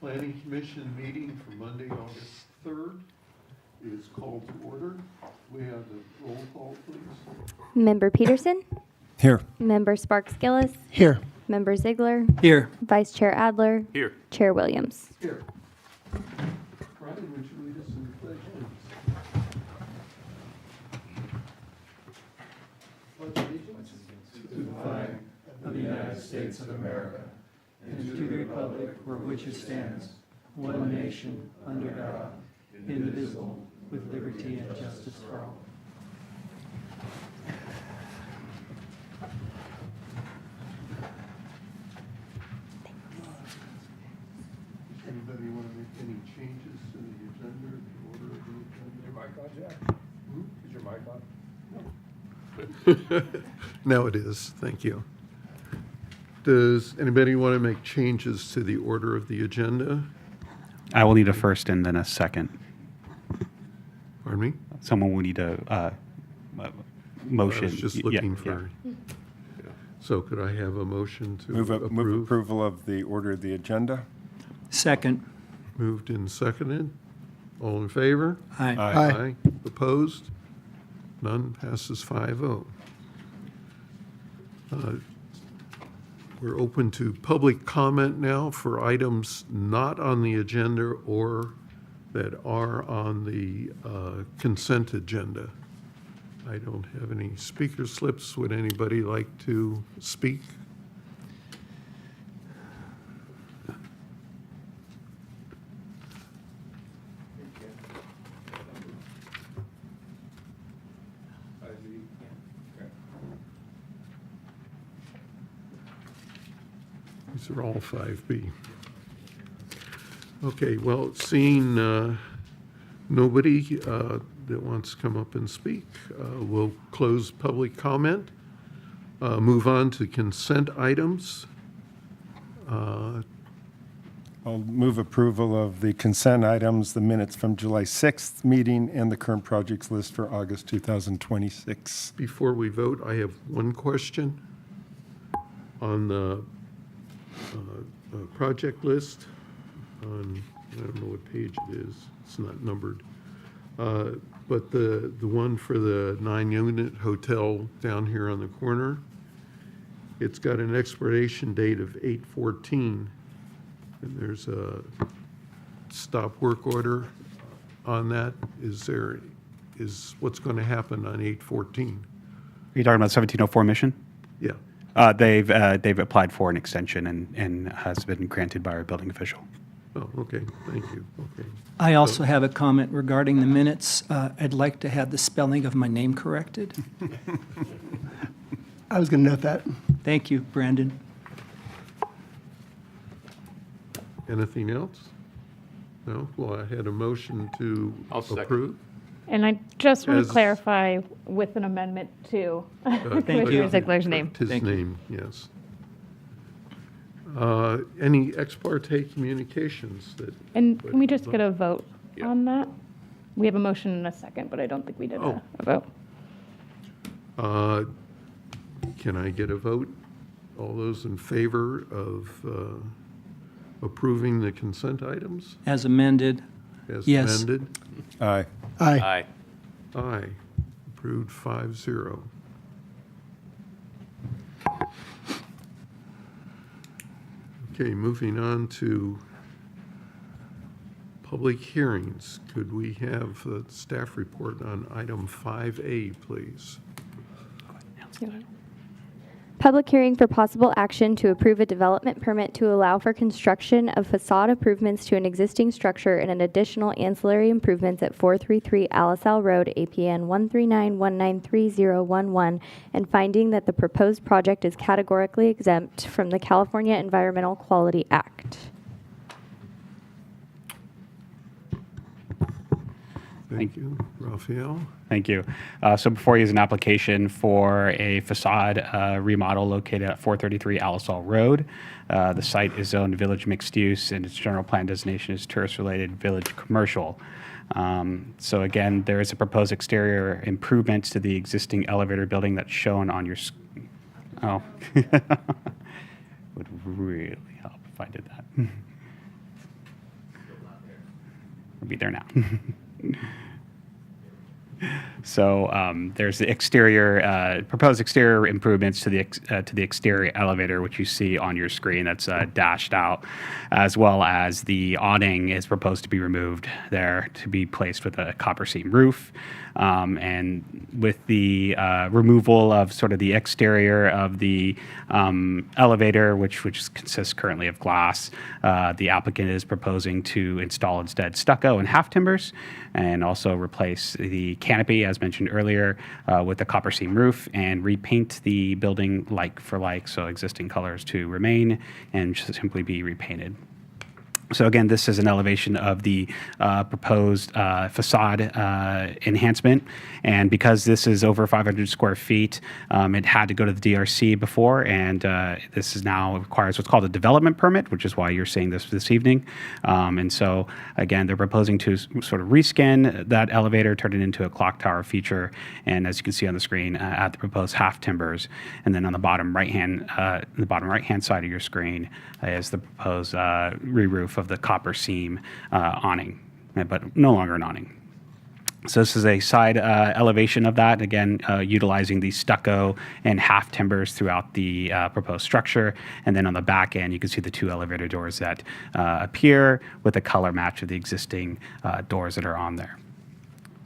Planning Commission meeting for Monday, August 3rd is called to order. We have the roll call, please. Member Peterson? Here. Member Sparks Gillis? Here. Member Ziegler? Here. Vice Chair Adler? Here. Chair Williams? Here. Brian, would you lead us in the pledge, please? Pledge allegiance to the flag of the United States of America and to the republic for which it stands, one nation, under God, indivisible, with liberty and justice for all. Anybody want to make any changes to the agenda, the order of the agenda? Your mic on, Jack? Is your mic on? Now it is, thank you. Does anybody want to make changes to the order of the agenda? I will need a first and then a second. Pardon me? Someone will need a motion. I was just Yeah, looking yeah. for, so could I have a motion to Move approve? approval of the order of the agenda. Second. Moved and seconded. All in favor? Aye. Aye. Opposed? None. Passes 5-0. We're open to public comment now for items not on the agenda or that are on the consent agenda. I don't have any speaker slips. Would anybody like to speak? These are all 5B. Okay, well, seeing nobody that wants to come up and speak, we'll close public comment, move on to consent items. I'll move approval of the consent items, the minutes from July 6th meeting, and the current projects list for August 2026. Before we vote, I have one question on the project list on, I don't know what page it is, it's not numbered. But the one for the 9-unit hotel down here on the corner, it's got an expiration date of 8/14, and there's a stop work order on that. Is what's going to happen on 8/14? Are you talking about 1704 Mission? Yeah. They've applied for an extension and has been granted by our building official. Oh, okay, thank you, okay. I also have a comment regarding the minutes. I'd like to have the spelling of my name corrected. I was going to note that. Thank you, Brandon. Anything else? No? Well, I had a motion to I'll second. approve. And I just want As- to clarify with an amendment to Thank you. Commissioner Ziegler's name. His Thank you. name, yes. Any ex parte communications that? And can we just get a vote Yeah. on that? We have a motion and a second, but I don't think we did Oh. a vote. Can I get a vote? All those in favor of approving the consent items As amended, as Yes. amended? Aye. Aye. Aye. Aye. Approved 5-0. Okay, moving on to public hearings. Could we have the staff report on item 5A, please? Public hearing for possible action to approve a development permit to allow for construction of facade improvements to an existing structure and an additional ancillary improvements at 433 Alisal Road, APN 139193011, and finding that the proposed project is categorically exempt from the California Environmental Quality Act. Thank you. Raphael? Thank you. So before you is an application for a facade remodel located at 433 Alisal Road. The site is zoned village mixed use and its general plan designation is tourist-related village commercial. So again, there is a proposed exterior improvements to the existing elevator building that's shown on your, oh. Would really help if I did that. We'll be there now. So there's the exterior, proposed exterior improvements to the exterior elevator, which you see on your screen. That's dashed out, as well as the awning is proposed to be removed there to be placed with a copper seam roof. And with the removal of sort of the exterior of the elevator, which consists currently of glass, the applicant is proposing to install instead stucco and half timbers, and also replace the canopy, as mentioned earlier, with a copper seam roof, and repaint the building like for like, so existing colors to remain and just simply be repainted. So again, this is an elevation of the proposed facade enhancement, and because this is over 500 square feet, it had to go to the DRC before, and this is now requires what's called a development permit, which is why you're seeing this evening. And so again, they're proposing to sort of reskin that elevator, turn it into a clock tower feature, and as you can see on the screen, add the proposed half timbers, and then on the bottom right hand side of your screen is the proposed re-roof of the copper seam awning, but no longer an awning. So this is a side elevation of that, again, utilizing the stucco and half timbers throughout the proposed structure. And then on the back end, you can see the two elevator doors that appear with a color match of the existing doors that are on there.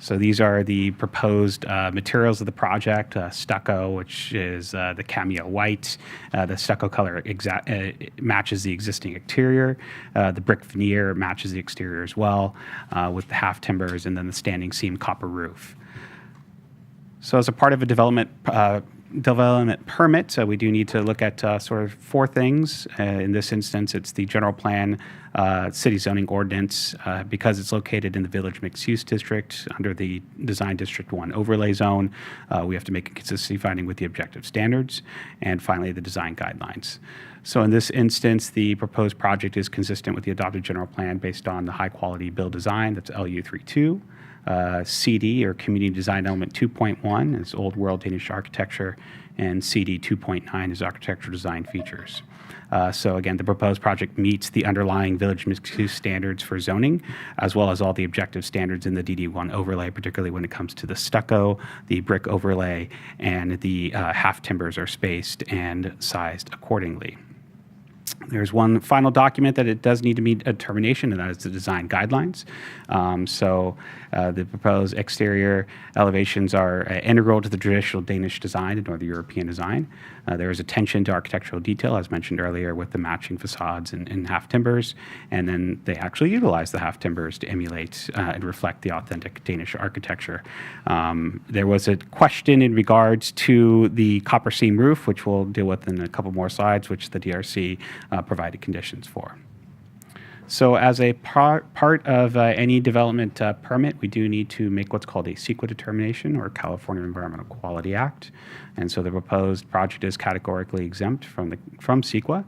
So these are the proposed materials of the project: stucco, which is the cameo white. The stucco color matches the existing exterior. The brick veneer matches the exterior as well, with the half timbers, and then the standing seam copper roof. So as a part of a development permit, we do need to look at sort of four things. In this instance, it's the general plan, city zoning ordinance, because it's located in the Village Mixed Use District under the Design District 1 overlay zone. We have to make a consistency finding with the objective standards, and finally the design guidelines. So in this instance, the proposed project is consistent with the adopted general plan based on the high quality build design, that's LU32. CD, or Community Design Element 2.1, is Old World Danish Architecture, and CD 2.9 is Architectural Design Features. So again, the proposed project meets the underlying Village Mixed Use standards for zoning, as well as all the objective standards in the DD1 overlay, particularly when it comes to the stucco, the brick overlay, and the half timbers are spaced and sized accordingly. There's one final document that it does need to meet a determination, and that is the design guidelines. The proposed exterior elevations are integral to the traditional Danish design and Northern European design. There is attention to architectural detail, as mentioned earlier, with the matching facades and half timbers, and then they actually utilize the half timbers to emulate and reflect the authentic Danish architecture. There was a question in regards to the copper seam roof, which we'll deal with in a couple more slides, which the DRC provided conditions for. So as a part of any development permit, we do need to make what's called a CEQA determination, or California Environmental Quality Act. And so the proposed project is categorically exempt from CEQA,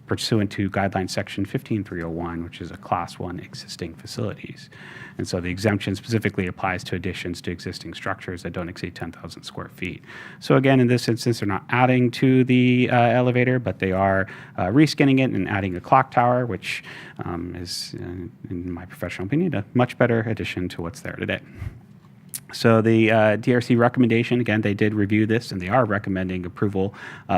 pursuant to guideline section 15301, which is a class 1 existing facilities. And so the exemption specifically applies to additions to existing structures that don't exceed 10,000 square feet. So again, in this instance, they're not adding to the elevator, but they are reskinning it and adding a clock tower, which is, in my professional opinion, a much better addition to what's there today. So the DRC recommendation, again, they did review this, and they are recommending approval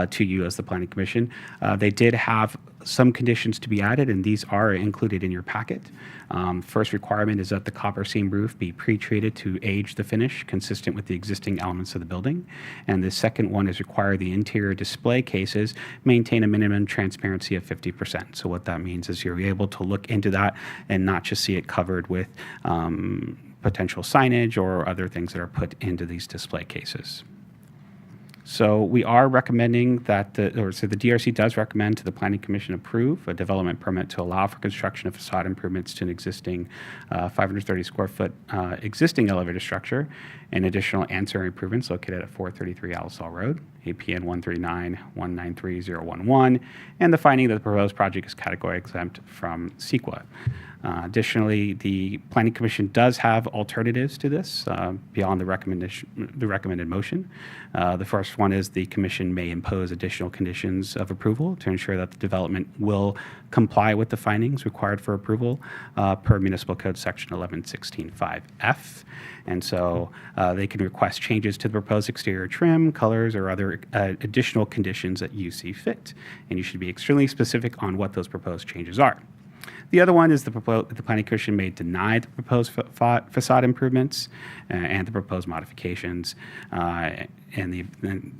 to you as the Planning Commission. They did have some conditions to be added, and these are included in your packet. First requirement is that the copper seam roof be pre-treated to age the finish consistent with the existing elements of the building. And the second one is require the interior display cases maintain a minimum transparency of 50%. So what that means is you're able to look into that and not just see it covered with potential signage or other things that are put into these display cases. So we are recommending that the DRC does recommend to the Planning Commission approve a development permit to allow for construction of facade improvements to an existing 530 square foot existing elevator structure. and additional ancillary improvements located at 433 Alisal Road, APN 139-193-011, and the finding that the proposed project is category exempt from CEQA. Additionally, the Planning Commission does have alternatives to this beyond the recommended motion. The first one is the Commission may impose additional conditions of approval to ensure that the development will comply with the findings required for approval per Municipal Code Section 1116.5F. And so they can request changes to the proposed exterior trim, colors, or other additional conditions that you see fit. And you should be extremely specific on what those proposed changes are. The other one is the Planning Commission may deny the proposed facade improvements and the proposed modifications, and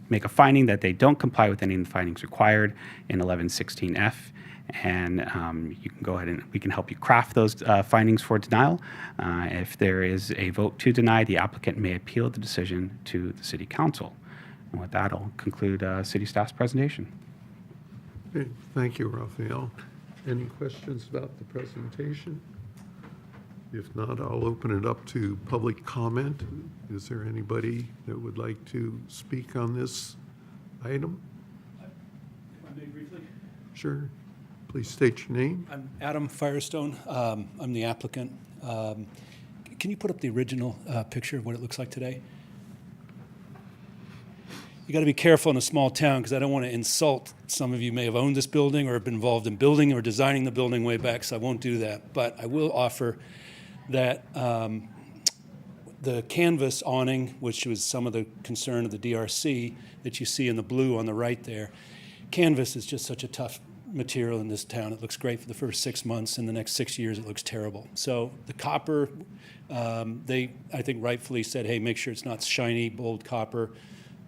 make a finding that they don't comply with any of the findings required in 1116F. And you can go ahead and we can help you craft those findings for denial. If there is a vote to deny, the applicant may appeal the decision to the City Council. And with that, I'll conclude City Staff's presentation. Okay, thank you, Raphael. Any questions about the presentation? If not, I'll open it up to public comment. Is there anybody that would like to speak on this item? If I may briefly. Sure. Please state your name. I'm Adam Firestone. I'm the applicant. Can you put up the original picture of what it looks like today? You got to be careful in a small town because I don't want to insult. Some of you may have owned this building or have been involved in building or designing the building way back, so I won't do that. But I will offer that the canvas awning, which was some of the concern of the DRC that you see in the blue on the right there, canvas is just such a tough material in this town. It looks great for the first 6 months. In the next 6 years, it looks terrible. So the copper, they, I think, rightfully said, hey, make sure it's not shiny, bold copper.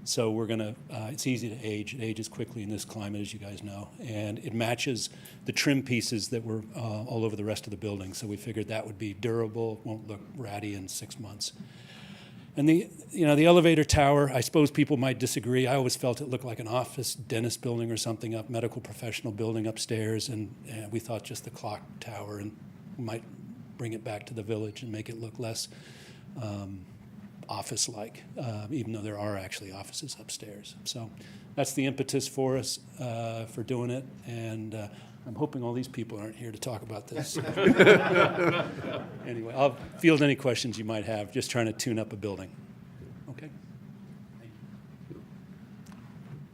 So we're going to, it's easy to age. It ages quickly in this climate, as you guys know. And it matches the trim pieces that were all over the rest of the building. So we figured that would be durable, won't look ratty in 6 months. And the elevator tower, I suppose people might disagree. I always felt it looked like an office dentist building or something up, medical professional building upstairs. And we thought just the clock tower and might bring it back to the village and make it look less office-like, even though there are actually offices upstairs. So that's the impetus for us for doing it, and I'm hoping all these people aren't here to talk about this. Anyway, I'll field any questions you might have, just trying to tune up a building. Okay?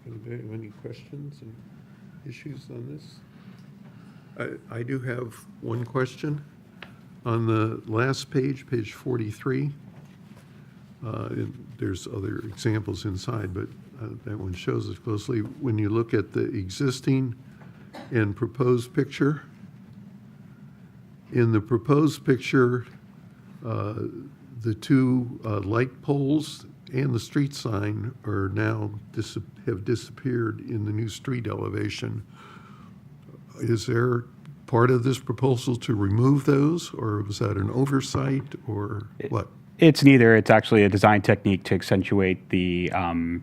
Anybody have any questions and issues on this? I do have one question. On the last page, page 43, there's other examples inside, but that one shows it closely. When you look at the existing and proposed picture, in the proposed picture, the two light poles and the street sign are now have disappeared in the new street elevation. Is there part of this proposal to remove those, or was that an oversight, or what? It's neither. It's actually a design technique to accentuate the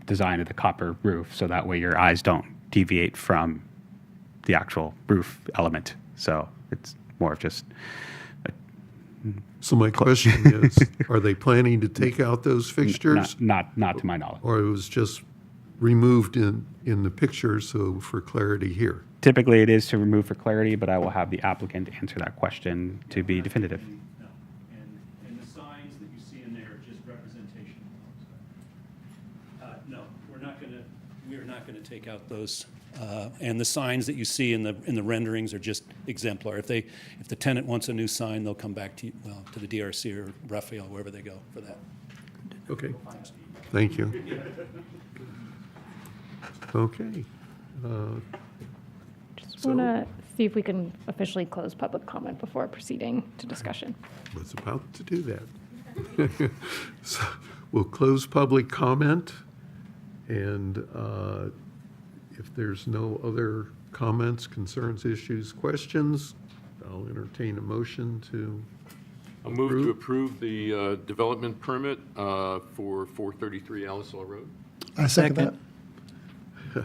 design of the copper roof, so that way your eyes don't deviate from the actual roof element. So it's more of just. So my question is, are they planning to take out those fixtures? Not to my knowledge. Or it was just removed in the picture, so for clarity here? Typically, it is to remove for clarity, but I will have the applicant answer that question to be definitive. No. And the signs that you see in there are just representation. No, we're not going to take out those. And the signs that you see in the renderings are just exemplar. If the tenant wants a new sign, they'll come back to you, to the DRC or Raphael, wherever they go for that. Okay, thank you. Okay. Just want to see if we can officially close public comment before proceeding to discussion. Was about to do that. So we'll close public comment, and if there's no other comments, concerns, issues, questions, I'll entertain a motion to I'll move to approve the development permit for 433 Alisal Road. I second that.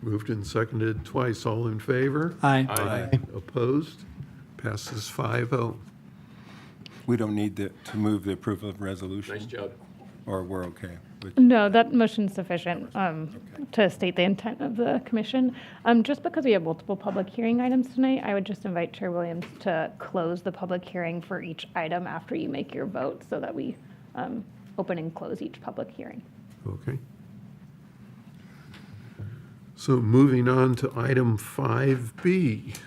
Moved and seconded twice. All in favor? Aye. Opposed? Passes 5-0. We don't need to move the approval of resolution. Nice job. or we're okay? No, that motion's sufficient to state the intent of the commission. Just because we have multiple public hearing items tonight, I would just invite Chair Williams to close the public hearing for each item after you make your vote so that we open and close each public hearing. Okay. So moving on to item 5B.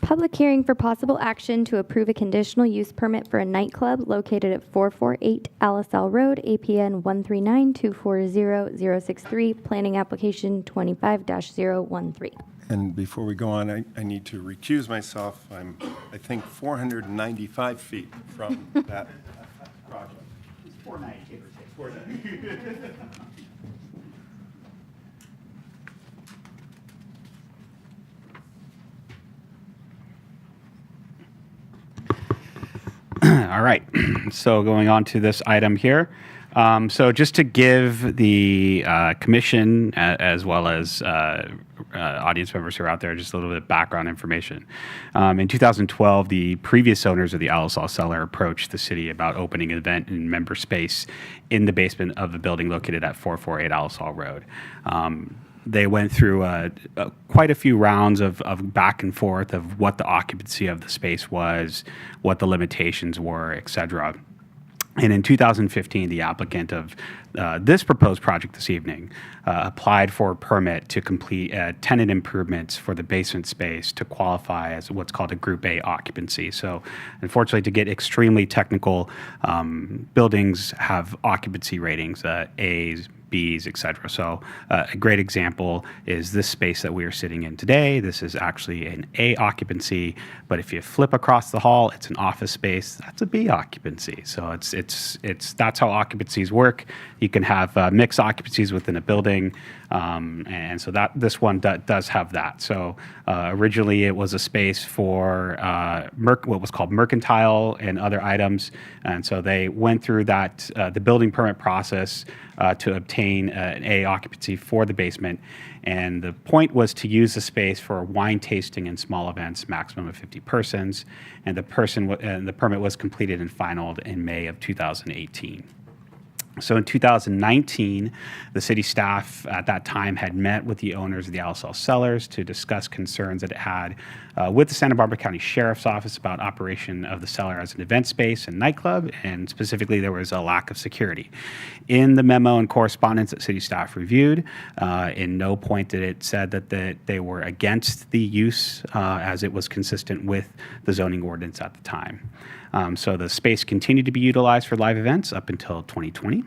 Public hearing for possible action to approve a conditional use permit for a nightclub located at 448 Alisal Road, APN 139240063, planning application 25-013. And before we go on, I need to recuse myself. I'm, I think, 495 feet from that project. It's 490, give or take. All right, so going on to this item here. So just to give the commission, as well as audience members who are out there, just a little bit of background information. In 2012, the previous owners of the Alisal Cellar approached the city about opening an event and member space in the basement of the building located at 448 Alisal Road. They went through quite a few rounds of back and forth of what the occupancy of the space was, what the limitations were, et cetera. And in 2015, the applicant of this proposed project this evening applied for a permit to complete tenant improvements for the basement space to qualify as what's called a Group A occupancy. So unfortunately, to get extremely technical, buildings have occupancy ratings, A's, B's, et cetera. So a great example is this space that we are sitting in today. This is actually an A occupancy, but if you flip across the hall, it's an office space. That's a B occupancy. So it's that's how occupancies work. You can have mixed occupancies within a building, and so that this one does have that. So originally it was a space for what was called mercantile and other items, and so they went through that the building permit process to obtain an A occupancy for the basement. And the point was to use the space for wine tasting and small events, maximum of 50 persons. And the permit was completed and finalized in May of 2018. So in 2019, the city staff at that time had met with the owners of the Alisal Cellars to discuss concerns that it had with the Santa Barbara County Sheriff's Office about operation of the cellar as an event space and nightclub, and specifically there was a lack of security. In the memo and correspondence that city staff reviewed, in no point did it said that they were against the use as it was consistent with the zoning ordinance at the time. So the space continued to be utilized for live events up until 2020.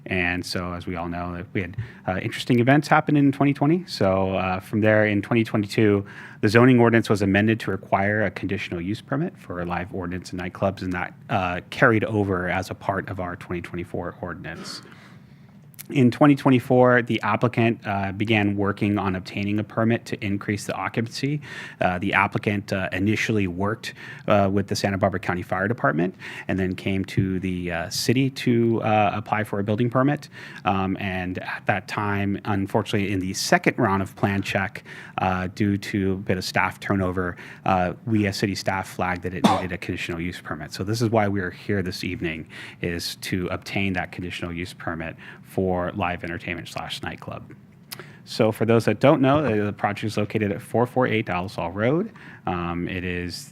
And so, as we all know, we had interesting events happen in 2020. So from there, in 2022, the zoning ordinance was amended to require a conditional use permit for live ordinance and nightclubs, and that carried over as a part of our 2024 ordinance. In 2024, the applicant began working on obtaining a permit to increase the occupancy. The applicant initially worked with the Santa Barbara County Fire Department and then came to the city to apply for a building permit. And at that time, unfortunately, in the second round of plan check, due to a bit of staff turnover, we as city staff flagged that it needed a conditional use permit. So this is why we are here this evening, is to obtain that conditional use permit for live entertainment / nightclub. So for those that don't know, the project is located at 448 Alisal Road.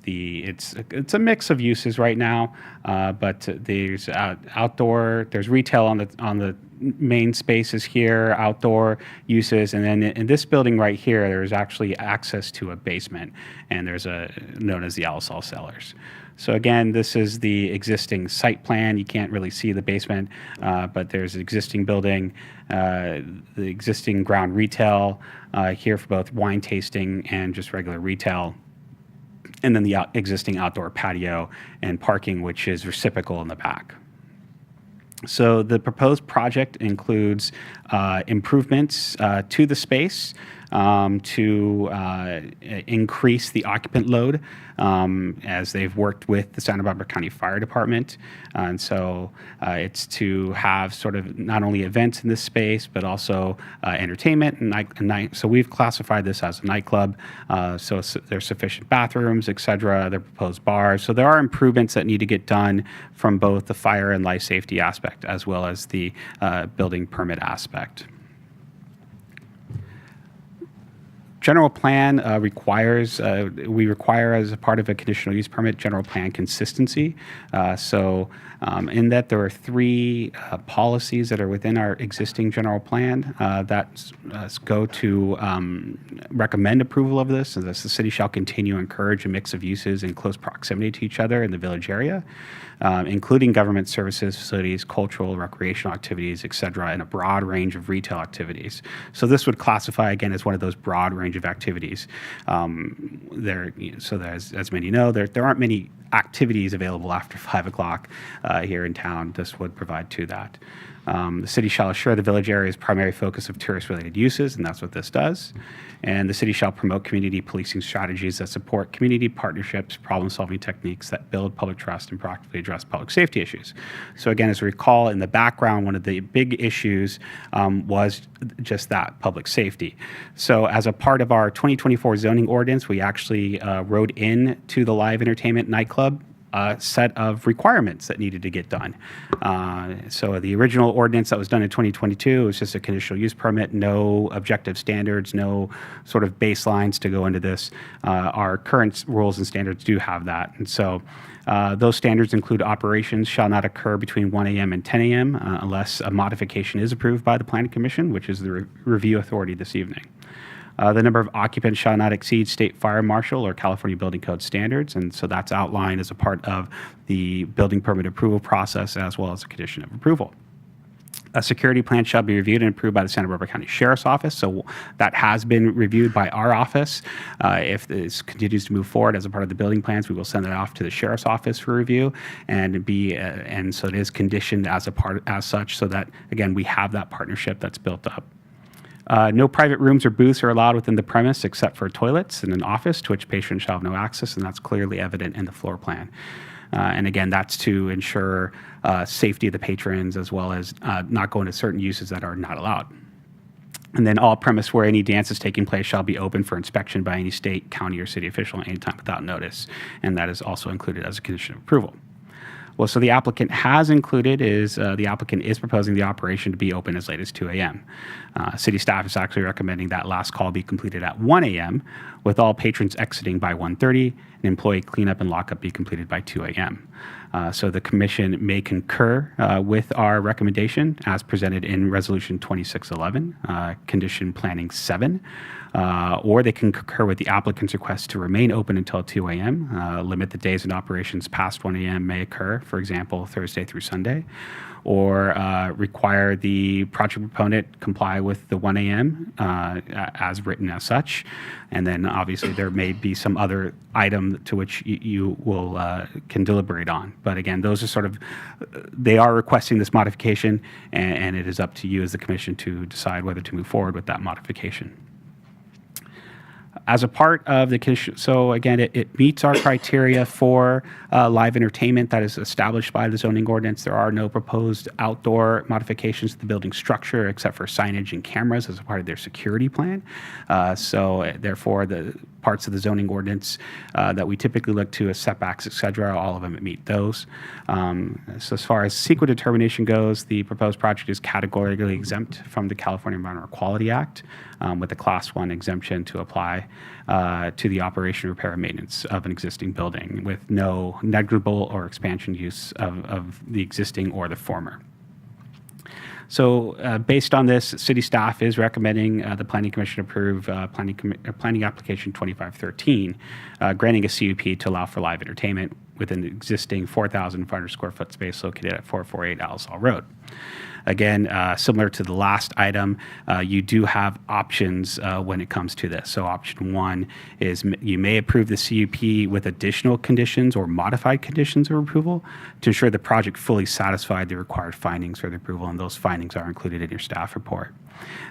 It's a mix of uses right now, but there's outdoor, there's retail on the main spaces here, outdoor uses, and then in this building right here, there's actually access to a basement, and there's known as the Alisal Cellars. So again, this is the existing site plan. You can't really see the basement, but there's an existing building, the existing ground retail here for both wine tasting and just regular retail, and then the existing outdoor patio and parking, which is reciprocal in the back. So the proposed project includes improvements to the space to increase the occupant load as they've worked with the Santa Barbara County Fire Department. And so it's to have sort of not only events in this space, but also entertainment and night. So we've classified this as a nightclub. So there's sufficient bathrooms, et cetera. There are proposed bars. So there are improvements that need to get done from both the fire and life safety aspect aspect as well as the building permit aspect. General plan we require as a part of a conditional use permit, general plan consistency. In that there are three policies that are within our existing general plan that go to recommend approval of this. And thus, the city shall continue to encourage a mix of uses in close proximity to each other in the village area, including government services, facilities, cultural, recreational activities, et cetera, and a broad range of retail activities. So this would classify, again, as one of those broad range of activities. As many know, there aren't many activities available after 5 o'clock here in town. This would provide to that. The city shall assure the village area's primary focus of tourist-related uses, and that's what this does. And the city shall promote community policing strategies that support community partnerships, problem-solving techniques that build public trust and proactively address public safety issues. So again, as we recall, in the background, one of the big issues was just that, public safety. So as a part of our 2024 zoning ordinance, we actually wrote in to the live entertainment nightclub set of requirements that needed to get done. So the original ordinance that was done in 2022 was just a conditional use permit, no objective standards, no sort of baselines to go into this. Our current rules and standards do have that. And so those standards include operations shall not occur between 1 a.m. and 10 a.m. Unless a modification is approved by the Planning Commission, which is the review authority this evening. The number of occupants shall not exceed state fire marshal or California Building Code standards, and so that's outlined as a part of the building permit approval process as well as a condition of approval. A security plan shall be reviewed and approved by the Santa Barbara County Sheriff's Office, so that has been reviewed by our office. If this continues to move forward as a part of the building plans, we will send it off to the Sheriff's Office for review, and so it is conditioned as such, so that, again, we have that partnership that's built up. No private rooms or booths are allowed within the premise except for toilets and an office to which patrons shall have no access, and that's clearly evident in the floor plan. And again, that's to ensure safety of the patrons as well as not go into certain uses that are not allowed. And then all premise where any dance is taking place shall be open for inspection by any state, county, or city official at any time without notice, and that is also included as a condition of approval. Well, so the applicant has included the applicant is proposing the operation to be open as late as 2 a.m. City staff is actually recommending that last call be completed at 1 a.m. with all patrons exiting by 1:30 and employee cleanup and lockup be completed by 2 a.m. So the commission may concur with our recommendation as presented in Resolution 2611, Condition Planning 7, or they can concur with the applicant's request to remain open until 2 a.m., limit the days and operations past 1 a.m. may occur, for example, Thursday through Sunday, or require the project proponent comply with the 1 a.m. As written as such. And then obviously there may be some other item to which you will can deliberate on. But again, those are sort of, they are requesting this modification, and it is up to you as the commission to decide whether to move forward with that modification. As a part of the condition, so again, it meets our criteria for live entertainment that is established by the zoning ordinance. There are no proposed outdoor modifications to the building structure except for signage and cameras as a part of their security plan. So therefore, the parts of the zoning ordinance that we typically look to as setbacks, et cetera, all of them meet those. So as far as CEQA determination goes, the proposed project is categorically exempt from the California Environmental Quality Act with a Class 1 exemption to apply to the operation, repair, and maintenance of an existing building with no negligible or expansion use of the existing or the former. So based on this, city staff is recommending the Planning Commission approve planning application 2513, granting a CUP to allow for live entertainment within the existing 4,500 square foot space located at 448 Alisal Road. Again, similar to the last item, you do have options when it comes to this. So option one is you may approve the CUP with additional conditions or modified conditions of approval to ensure the project fully satisfied the required findings for the approval, and those findings are included in your staff report.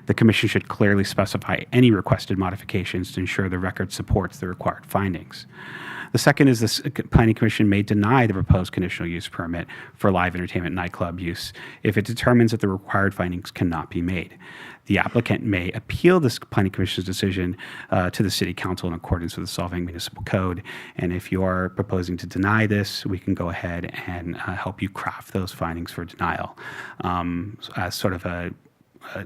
The commission should clearly specify any requested modifications to ensure the record supports the required findings. The second is the Planning Commission may deny the proposed conditional use permit for live entertainment nightclub use if it determines that the required findings cannot be made. The applicant may appeal this Planning Commission's decision to the City Council in accordance with the Solvang Municipal Code. And if you are proposing to deny this, we can go ahead and help you craft those findings for denial. As sort of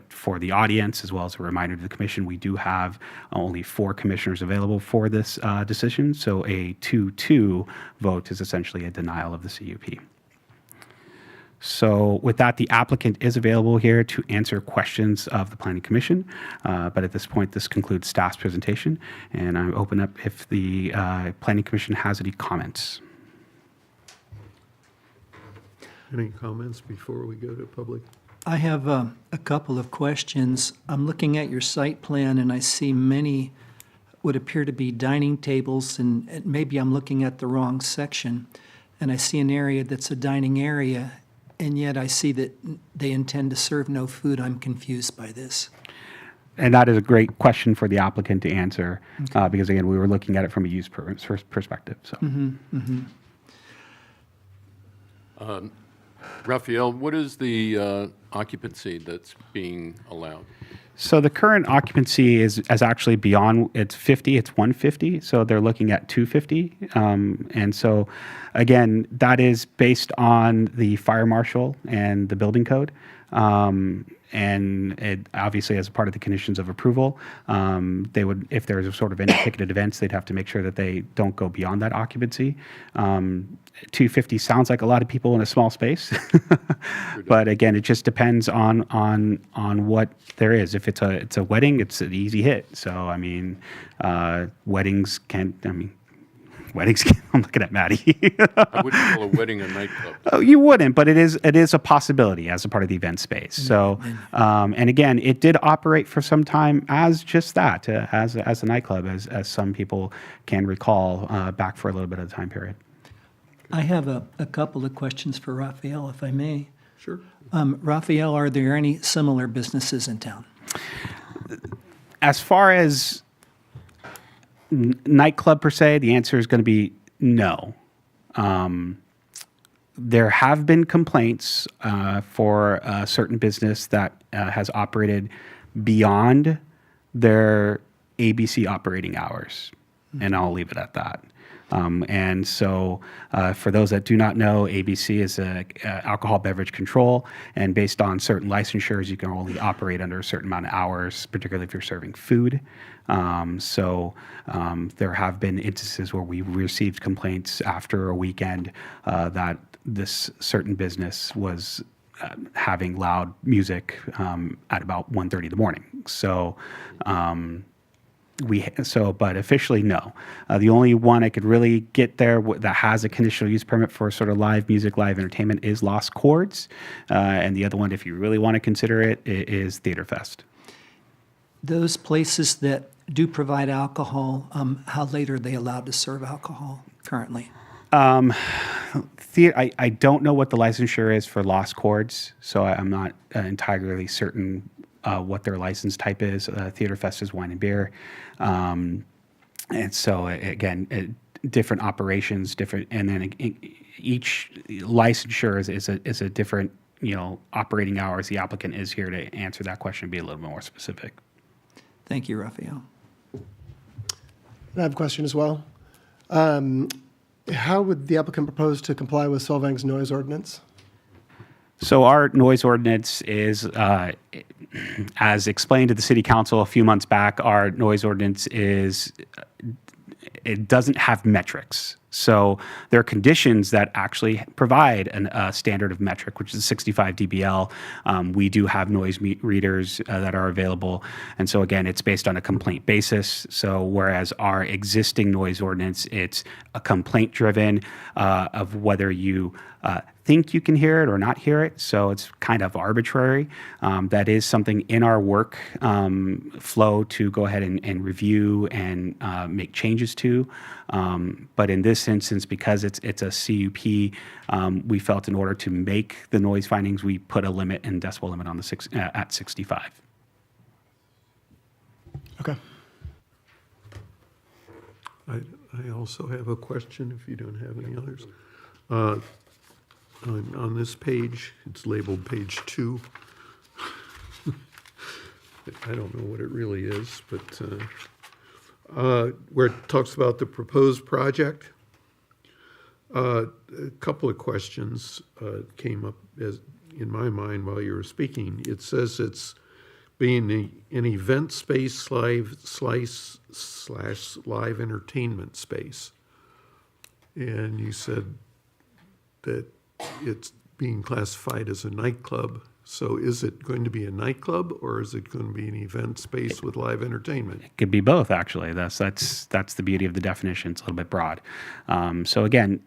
for the audience, as well as a reminder to the commission, we do have only 4 commissioners available for this decision. So a 2-2 vote is essentially a denial of the CUP. So with that, the applicant is available here to answer questions of the Planning Commission. But at this point, this concludes staff's presentation. And I open up if the Planning Commission has any comments. Any comments before we go to public? I have a couple of questions. I'm looking at your site plan, and I see many what appear to be dining tables, and maybe I'm looking at the wrong section. And I see an area that's a dining area, and yet I see that they intend to serve no food. I'm confused by this. And that is a great question for the applicant to answer, because again, we were looking at it from a use perspective. So. Raphael, what is the occupancy that's being allowed? So the current occupancy is actually beyond, it's 50, it's 150, so they're looking at 250. And so, again, that is based on the fire marshal and the building code. And it obviously, as a part of the conditions of approval, they would, if there's a sort of any ticketed events, they'd have to make sure that they don't go beyond that occupancy. 250 sounds like a lot of people in a small space, but again, it just depends on what there is. If it's a wedding, it's an easy hit. So I mean, weddings can. I'm looking at Maddie. I wouldn't call a wedding a nightclub. Oh, you wouldn't, but it is a possibility as a part of the event space. So, and again, it did operate for some time as just that, as a nightclub, as some people can recall back for a little bit of the time period. I have a couple of questions for Raphael, if I may. Sure. Raphael, are there any similar businesses in town? As far as nightclub per se, the answer is going to be no. There have been complaints for a certain business that has operated beyond their ABC operating hours, and I'll leave it at that. And so for those that do not know, ABC is a alcohol beverage control, and based on certain licensures, you can only operate under a certain amount of hours, particularly if you're serving food. There have been instances where we've received complaints after a weekend that this certain business was having loud music at about 1:30 in the morning. So, but officially, no. The only one I could really get there that has a conditional use permit for sort of live music, live entertainment is Lost Chords. And the other one, if you really want to consider it, is Theater Fest. Those places that do provide alcohol, how late are they allowed to serve alcohol currently? I don't know what the licensure is for Lost Chords, so I'm not entirely certain what their license type is. Theater Fest is wine and beer. And so, again, different operations, different, and then each licensure is a different, operating hours. The applicant is here to answer that question and be a little bit more specific. Thank you, Raphael. I have a question as well. How would the applicant propose to comply with Solvang's noise ordinance? So our noise ordinance is, as explained to the City Council a few months back, our noise ordinance it doesn't have metrics. So there are conditions that actually provide a standard of metric, which is 65 dBL. We do have noise readers that are available. And so again, it's based on a complaint basis. So whereas our existing noise ordinance, it's a complaint driven of whether you think you can hear it or not hear it. So it's kind of arbitrary. That is something in our work flow to go ahead and review and make changes to. But in this instance, because it's a CUP, we felt in order to make the noise findings, we put a limit and decibel limit on at 65. Okay. I also have a question, if you don't have any others. On this page, it's labeled page 2. I don't know what it really is, but where it talks about the proposed project, a couple of questions came up in my mind while you were speaking. It says it's being an event space live entertainment space. And you said that it's being classified as a nightclub. So is it going to be a nightclub, or is it going to be an event space with live entertainment? It could be both, actually. That's the beauty of the definition. It's a little bit broad. So again,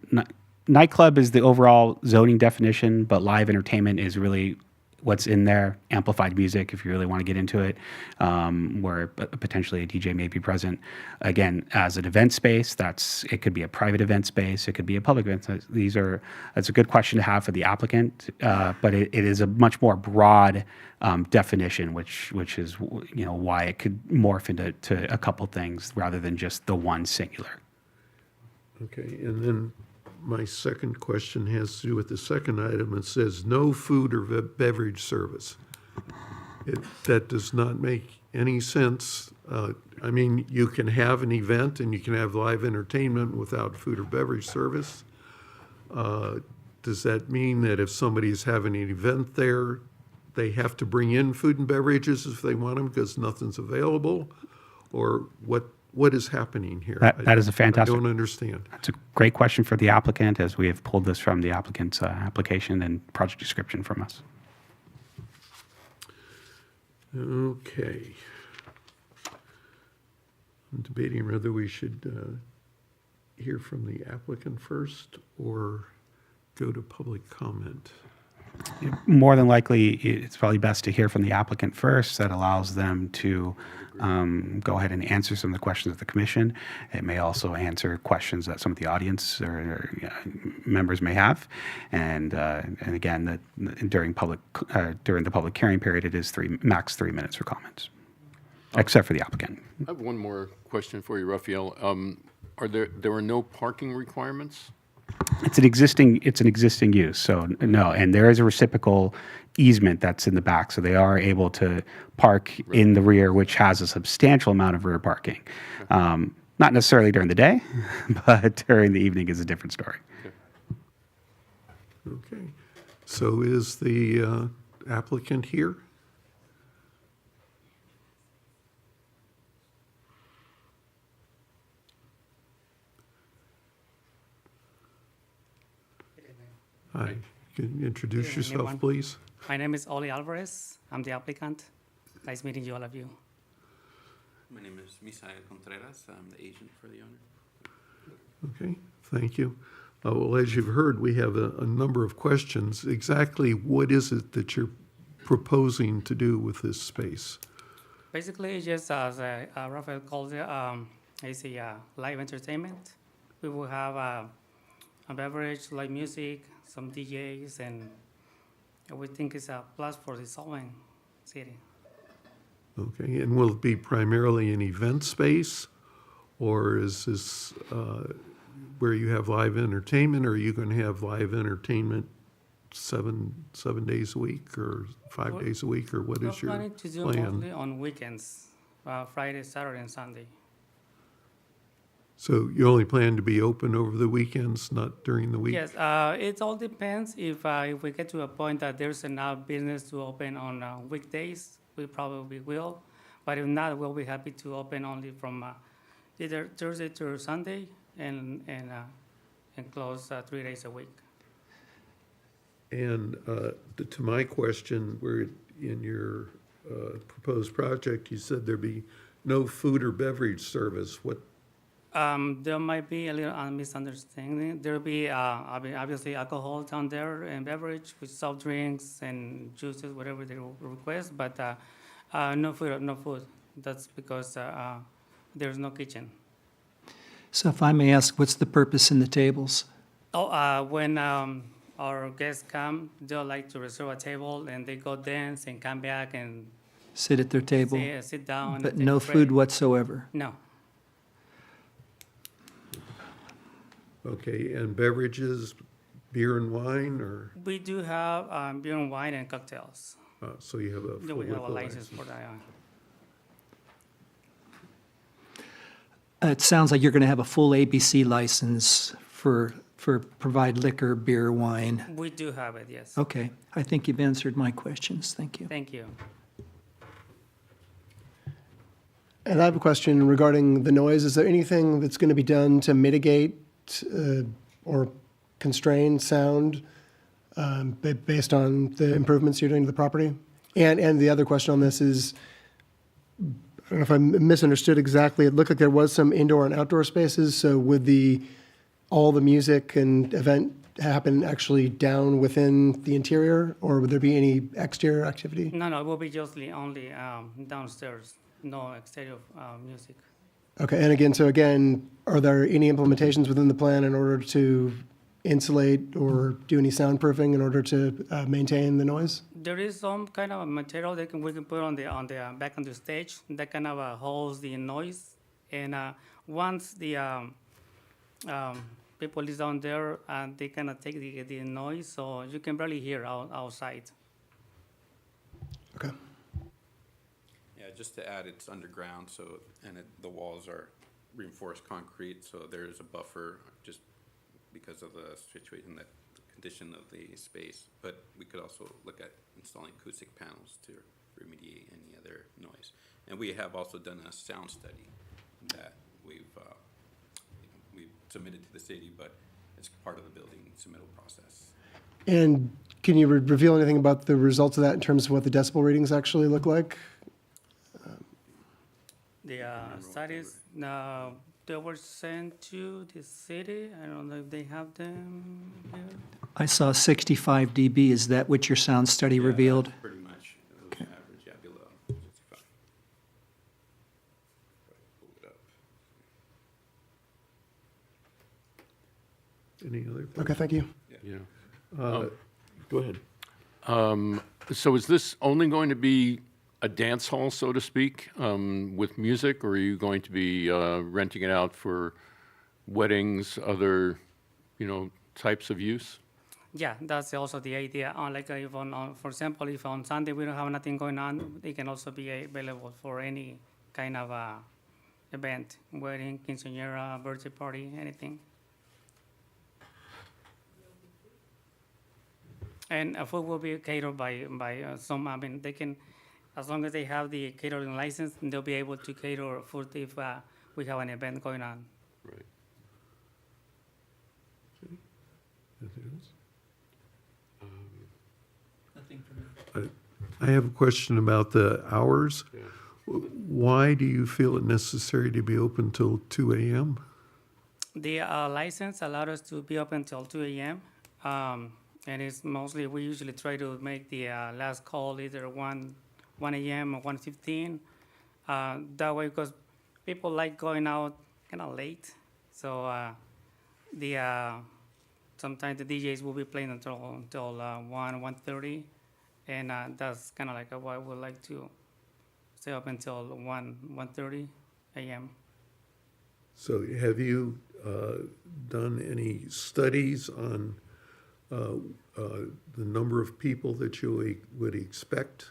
nightclub is the overall zoning definition, but live entertainment is really what's in there, amplified music, if you really want to get into it, where potentially a DJ may be present. Again, as an event space, it could be a private event space, it could be a public event space. That's a good question to have for the applicant, but it is a much more broad definition, which is why it could morph into a couple things rather than just the one singular. Okay, and then my second question has to do with the second item. It says no food or beverage service. That does not make any sense. I mean, you can have an event and you can have live entertainment without food or beverage service. Does that mean that if somebody's having an event there, they have to bring in food and beverages if they want them because nothing's available? Or what is happening here? That is a fantastic. I don't understand. It's a great question for the applicant, as we have pulled this from the applicant's application and project description from us. Okay. I'm debating whether we should hear from the applicant first or go to public comment. More than likely, it's probably best to hear from the applicant first. That allows them to go ahead and answer some of the questions of the commission. It may also answer questions that some of the audience or members may have. And again, during the public hearing period, it is max 3 minutes for comments, except for the applicant. I have one more question for you, Raphael. There are no parking requirements? It's an existing use, so no, and there is a reciprocal easement that's in the back, so they are able to park in the rear, which has a substantial amount of rear parking. Not necessarily during the day, but during the evening is a different story. Okay. So is the applicant here? Hi. Can you introduce Good evening, yourself, everyone. please? My name is Oli Alvarez. I'm the applicant. Nice meeting you, all of you. My name is Misael Contreras. I'm the agent for the owner. Okay, thank you. Well, as you've heard, we have a number of questions. Exactly what is it that you're proposing to do with this space? Basically, just as Rafael called it, it's a live entertainment. We will have a beverage, live music, some DJs, and we think it's a plus for the Solvang city. Okay, and will it be primarily an event space? Or is this where you have live entertainment, or are you going to have live entertainment seven days a week or 5 days a week, or what is your We're planning to do plan? mostly on weekends, Friday, Saturday, and Sunday. So you only plan to be open over the weekends, not during the week? Yes, it all depends. If we get to a point that there's enough business to open on weekdays, we probably will. But if not, we'll be happy to open only from either Thursday to Sunday and close 3 days a week. And to my question, where in your proposed project, you said there'd be no food or beverage service. What? There might be a little misunderstanding. There'll be obviously alcohol down there and beverage with soft drinks and juices, whatever they request, but no food. That's because there's no kitchen. So if I may ask, what's the purpose in the tables? When our guests come, they'll like to reserve a table and they go dance and come back and Sit at their table, sit down. and but take no a break. food whatsoever? No. Okay, and beverages, beer and wine, or, We do have beer and wine and cocktails. so you have a Do full we have a liquor license license? for that? It sounds like you're going to have a full ABC license for provide liquor, beer, wine. We do have it, yes. Okay, I think you've answered my questions. Thank you. Thank you. And I have a question regarding the noise. Is there anything that's going to be done to mitigate or constrain sound based on the improvements you're doing to the property? And the other question on this is, I don't know if I misunderstood exactly. It looked like there was some indoor and outdoor spaces. So would all the music and event happen actually down within the interior, or would there be any exterior activity? No, it will be just only downstairs, no exterior music. Okay, and again, are there any implementations within the plan in order to insulate or do any soundproofing in order to maintain the noise? There is some kind of material we can put on the back on the stage that kind of holds the noise, and once the people is down there, they cannot take the noise, so you can barely hear outside. Okay. Yeah, just to add, it's underground, the walls are reinforced concrete, so there's a buffer just because of the situation, the condition of the space. But we could also look at installing acoustic panels to remediate any other noise. And we have also done a sound study that we've submitted to the city, but it's part of the building submittal process. And can you reveal anything about the results of that in terms of what the decibel readings actually look like? The studies, they were sent to the city. I don't know if they have them here. I saw 65 dB. Is that what your sound study Yeah, revealed? that's pretty much. It was average, yeah, below 65. Pull it up. Any other? Okay, thank you. Yeah. Go ahead. So is this only going to be a dance hall, so to speak, with music, or are you going to be renting it out for weddings, other, types of use? Yeah, that's also the idea. Like if for example, if on Sunday we don't have nothing going on, they can also be available for any kind of event, wedding, quinceañera, birthday party, anything. And food will be catered by some. I mean, they can, as long as they have the catering license, they'll be able to cater food if we have an event going on. Right. Anything else? Nothing for me. I have a question about the hours. Yeah. Why do you feel it necessary to be open till 2 a.m.? The license allowed us to be open till 2 a.m. And it's mostly, we usually try to make the last call either 1 a.m. or 1:15. That way, because people like going out kind of late. So sometimes the DJs will be playing until 1:30. And that's kind of like why we like to stay up until 1:30 a.m. So have you done any studies on the number of people that you would expect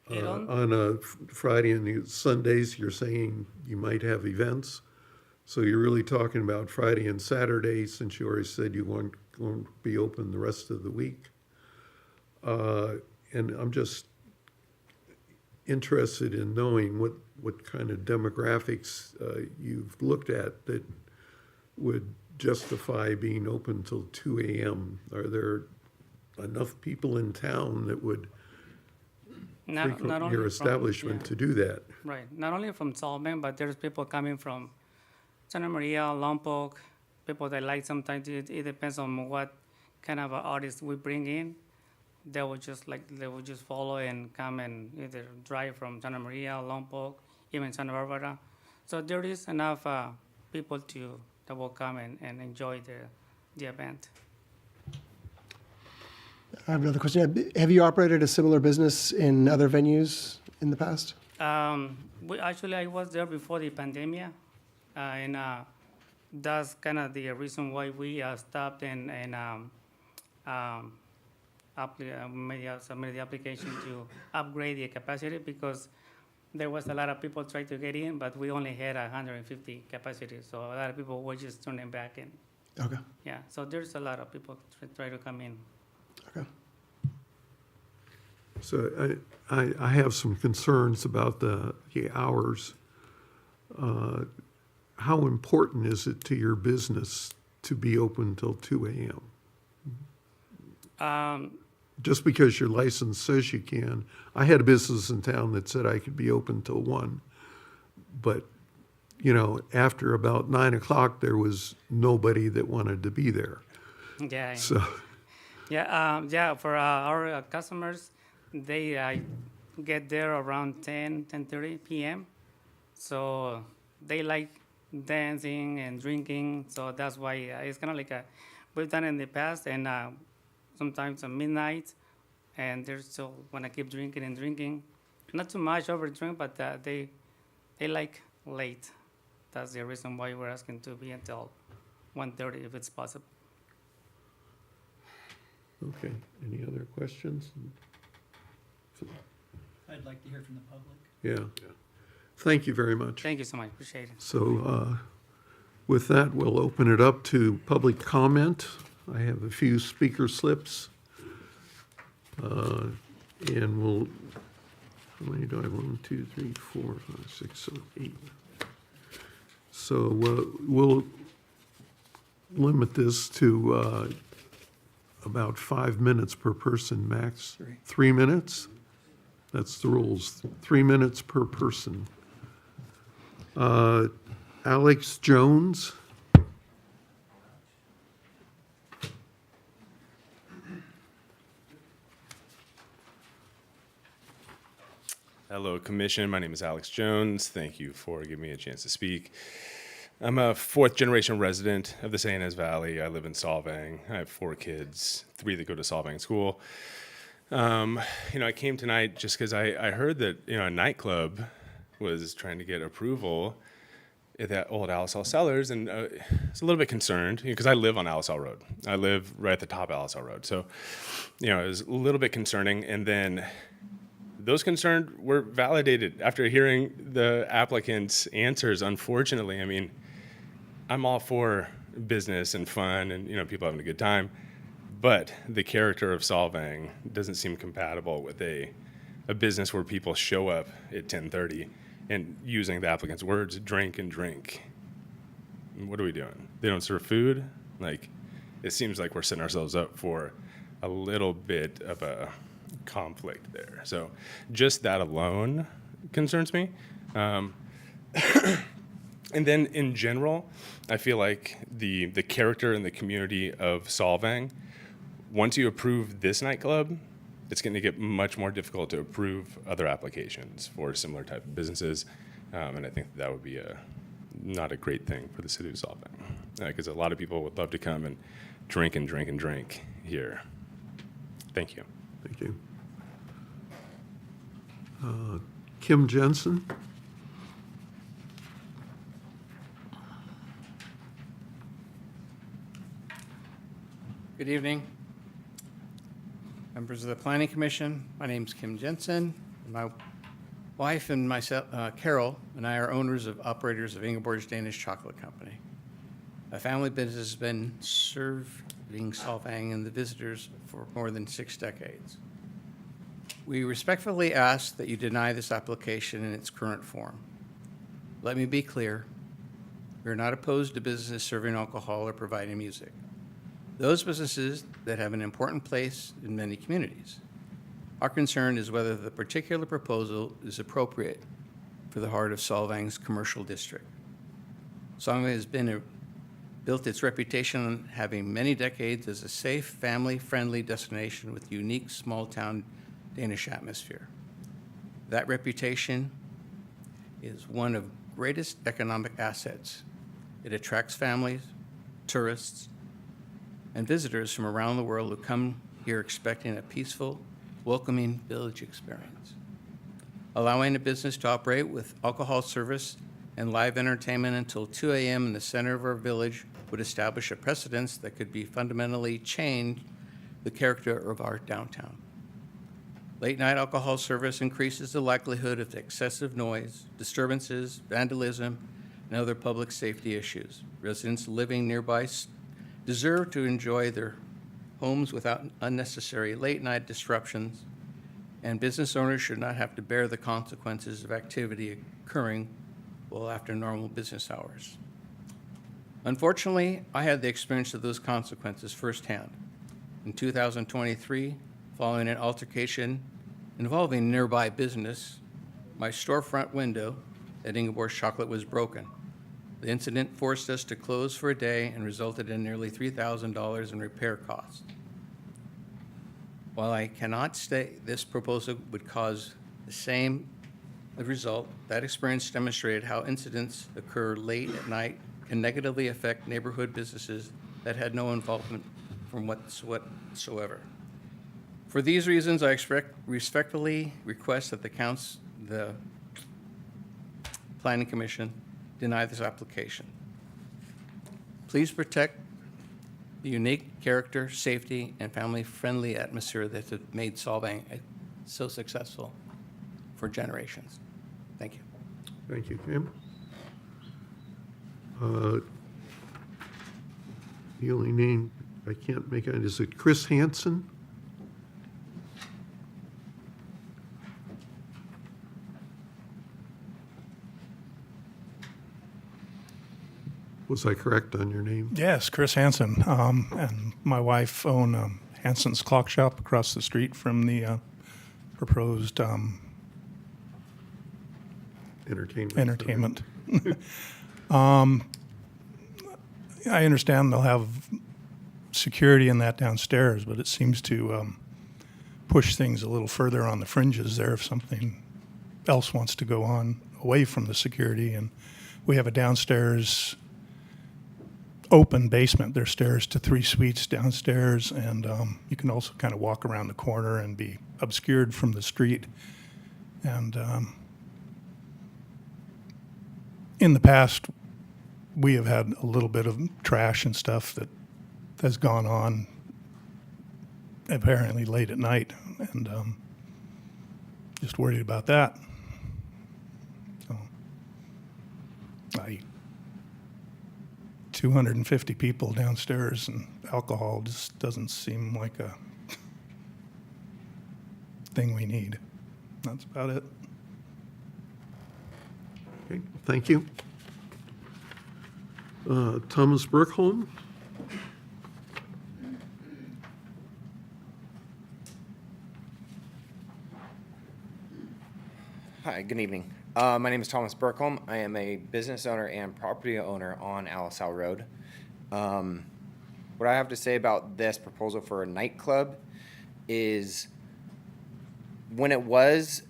on a Friday and Sundays? You're saying you might have events, so you're really talking about Friday and Saturday, since you already said you won't be open the rest of the week. And I'm just interested in knowing what kind of demographics you've looked at that would justify being open till 2 a.m. Are there enough people in town that would Not frequent only your from- establishment yeah. to do that? Right. Not only from Solvang, but there's people coming from Santa Maria, Lompoc, people that like sometimes it depends on what kind of artists we bring in. They will just follow and come and either drive from Santa Maria, Lompoc, even Santa Barbara. So there is enough people that will come and enjoy the event. I have another question. Have you operated a similar business in other venues in the past? I was there before the pandemic, and that's kind of the reason why we stopped and submitted the application to upgrade the capacity, because there was a lot of people trying to get in, but we only had 150 capacity, so a lot of people were just turning back in. Okay, Yeah, so there's a lot of people try to come in. okay. So I have some concerns about the hours. How important is it to your business to be open till 2 a.m.? Just because your license says you can. I had a business in town that said I could be open till 1. But, after about 9 o'clock, there was nobody that wanted to be there. Yeah. So, Yeah, for our customers, they get there around 10:30 p.m. So they like dancing and drinking. So that's why it's kind of like we've done it in the past, and sometimes at midnight, and they still want to keep drinking and drinking. Not too much over drink, but they like late. That's the reason why we're asking to be until 1:30 if it's possible. okay, any other questions? I'd like to hear from the public. Yeah. Thank you very much. Thank you so much. Appreciate it. So with that, we'll open it up to public comment. I have a few speaker slips. And we'll, how many do I have? 1, 2, 3, 4, 5, 6, 7, 8. So we'll limit this to about 5 minutes per person max. 3 minutes? That's the rules. 3 minutes per person. Alex Jones. Hello, Commission. My name is Alex Jones. Thank you for giving me a chance to speak. I'm a fourth-generation resident of the San Ynez Valley. I live in Solvang. I have 4 kids, 3 that go to Solvang School. I came tonight just because I heard that a nightclub was trying to get approval at that old Alisal Cellars, and I was a little bit concerned because I live on Alisal Road. I live right at the top of Alisal Road, so it was a little bit concerning. And then those concerns were validated after hearing the applicant's answers. Unfortunately, I mean, I'm all for business and fun and people having a good time, but the character of Solvang doesn't seem compatible with a business where people show up at 10:30 and, using the applicant's words, drink and drink. What are we doing? They don't serve food? Like, it seems like we're setting ourselves up for a little bit of a conflict there. So just that alone concerns me. And then in general, I feel like the character and the community of Solvang, once you approve this nightclub, it's going to get much more difficult to approve other applications for similar type of businesses. And I think that would be not a great thing for the city of Solvang, because a lot of people would love to come and drink and drink and drink here. Thank you. Thank you. Kim Jensen. Good evening. Members of the Planning Commission, my name's Kim Jensen. My wife and myself, Carol, and I are owners of operators of Ingeborg's Danish Chocolate Company. A family business has been serving Solvang and the visitors for more than 6 decades. We respectfully ask that you deny this application in its current form. Let me be clear. We are not opposed to businesses serving alcohol or providing music. Those businesses that have an important place in many communities. Our concern is whether the particular proposal is appropriate for the heart of Solvang's commercial district. Solvang has built its reputation on having many decades as a safe, family-friendly destination with unique small-town Danish atmosphere. That reputation is one of greatest economic assets. It attracts families, tourists, and visitors from around the world who come here expecting a peaceful, welcoming village experience. Allowing a business to operate with alcohol service and live entertainment until 2 a.m. in the center of our village would establish a precedence that could be fundamentally change the character of our downtown. Late-night alcohol service increases the likelihood of excessive noise, disturbances, vandalism, and other public safety issues. Residents living nearby deserve to enjoy their homes without unnecessary late-night disruptions, and business owners should not have to bear the consequences of activity occurring well after normal business hours. Unfortunately, I had the experience of those consequences firsthand. In 2023, following an altercation involving a nearby business, my storefront window at Ingeborg's Chocolate was broken. The incident forced us to close for a day and resulted in nearly $3,000 in repair costs. While I cannot state this proposal would cause the same result, that experience demonstrated how incidents occur late at night can negatively affect neighborhood businesses that had no involvement from whatsoever. For these reasons, I respectfully request that the Planning Commission deny this application. Please protect the unique character, safety, and family-friendly atmosphere that has made Solvang so successful for generations. Thank you. Thank you, Kim. The only name I can't make out, is it Chris Hansen? Was I correct on your name? Yes, Chris Hansen, and my wife own Hansen's Clock Shop across the street from the proposed entertainment. I understand they'll have security in that downstairs, but it seems to push things a little further on the fringes there if something else wants to go on away from the security. And we have a downstairs open basement. There's stairs to 3 suites downstairs, and you can also kind of walk around the corner and be obscured from the street. And in the past, we have had a little bit of trash and stuff that has gone on apparently late at night, and just worried about that. So, 250 people downstairs, and alcohol just doesn't seem like a thing we need. That's about it. Okay, thank you. Thomas Berkholm? Hi, good evening. My name is Thomas Berkholm. I am a business owner and property owner on Alisal Road. What I have to say about this proposal for a nightclub is when it was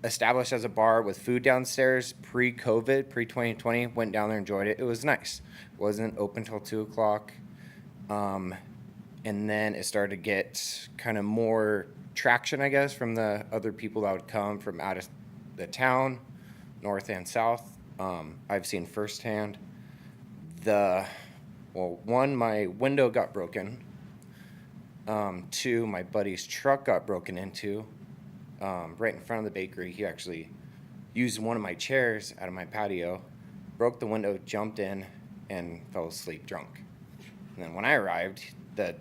established as a bar with food downstairs pre-COVID, pre-2020, went down there, enjoyed it. It was nice. It wasn't open till 2 o'clock. And then it started to get kind of more traction, I guess, from the other people that would come from out of the town, north and south. I've seen firsthand one, my window got broken. 2, my buddy's truck got broken into right in front of the bakery. He actually used one of my chairs out of my patio, broke the window, jumped in, and fell asleep drunk. And then when I arrived, the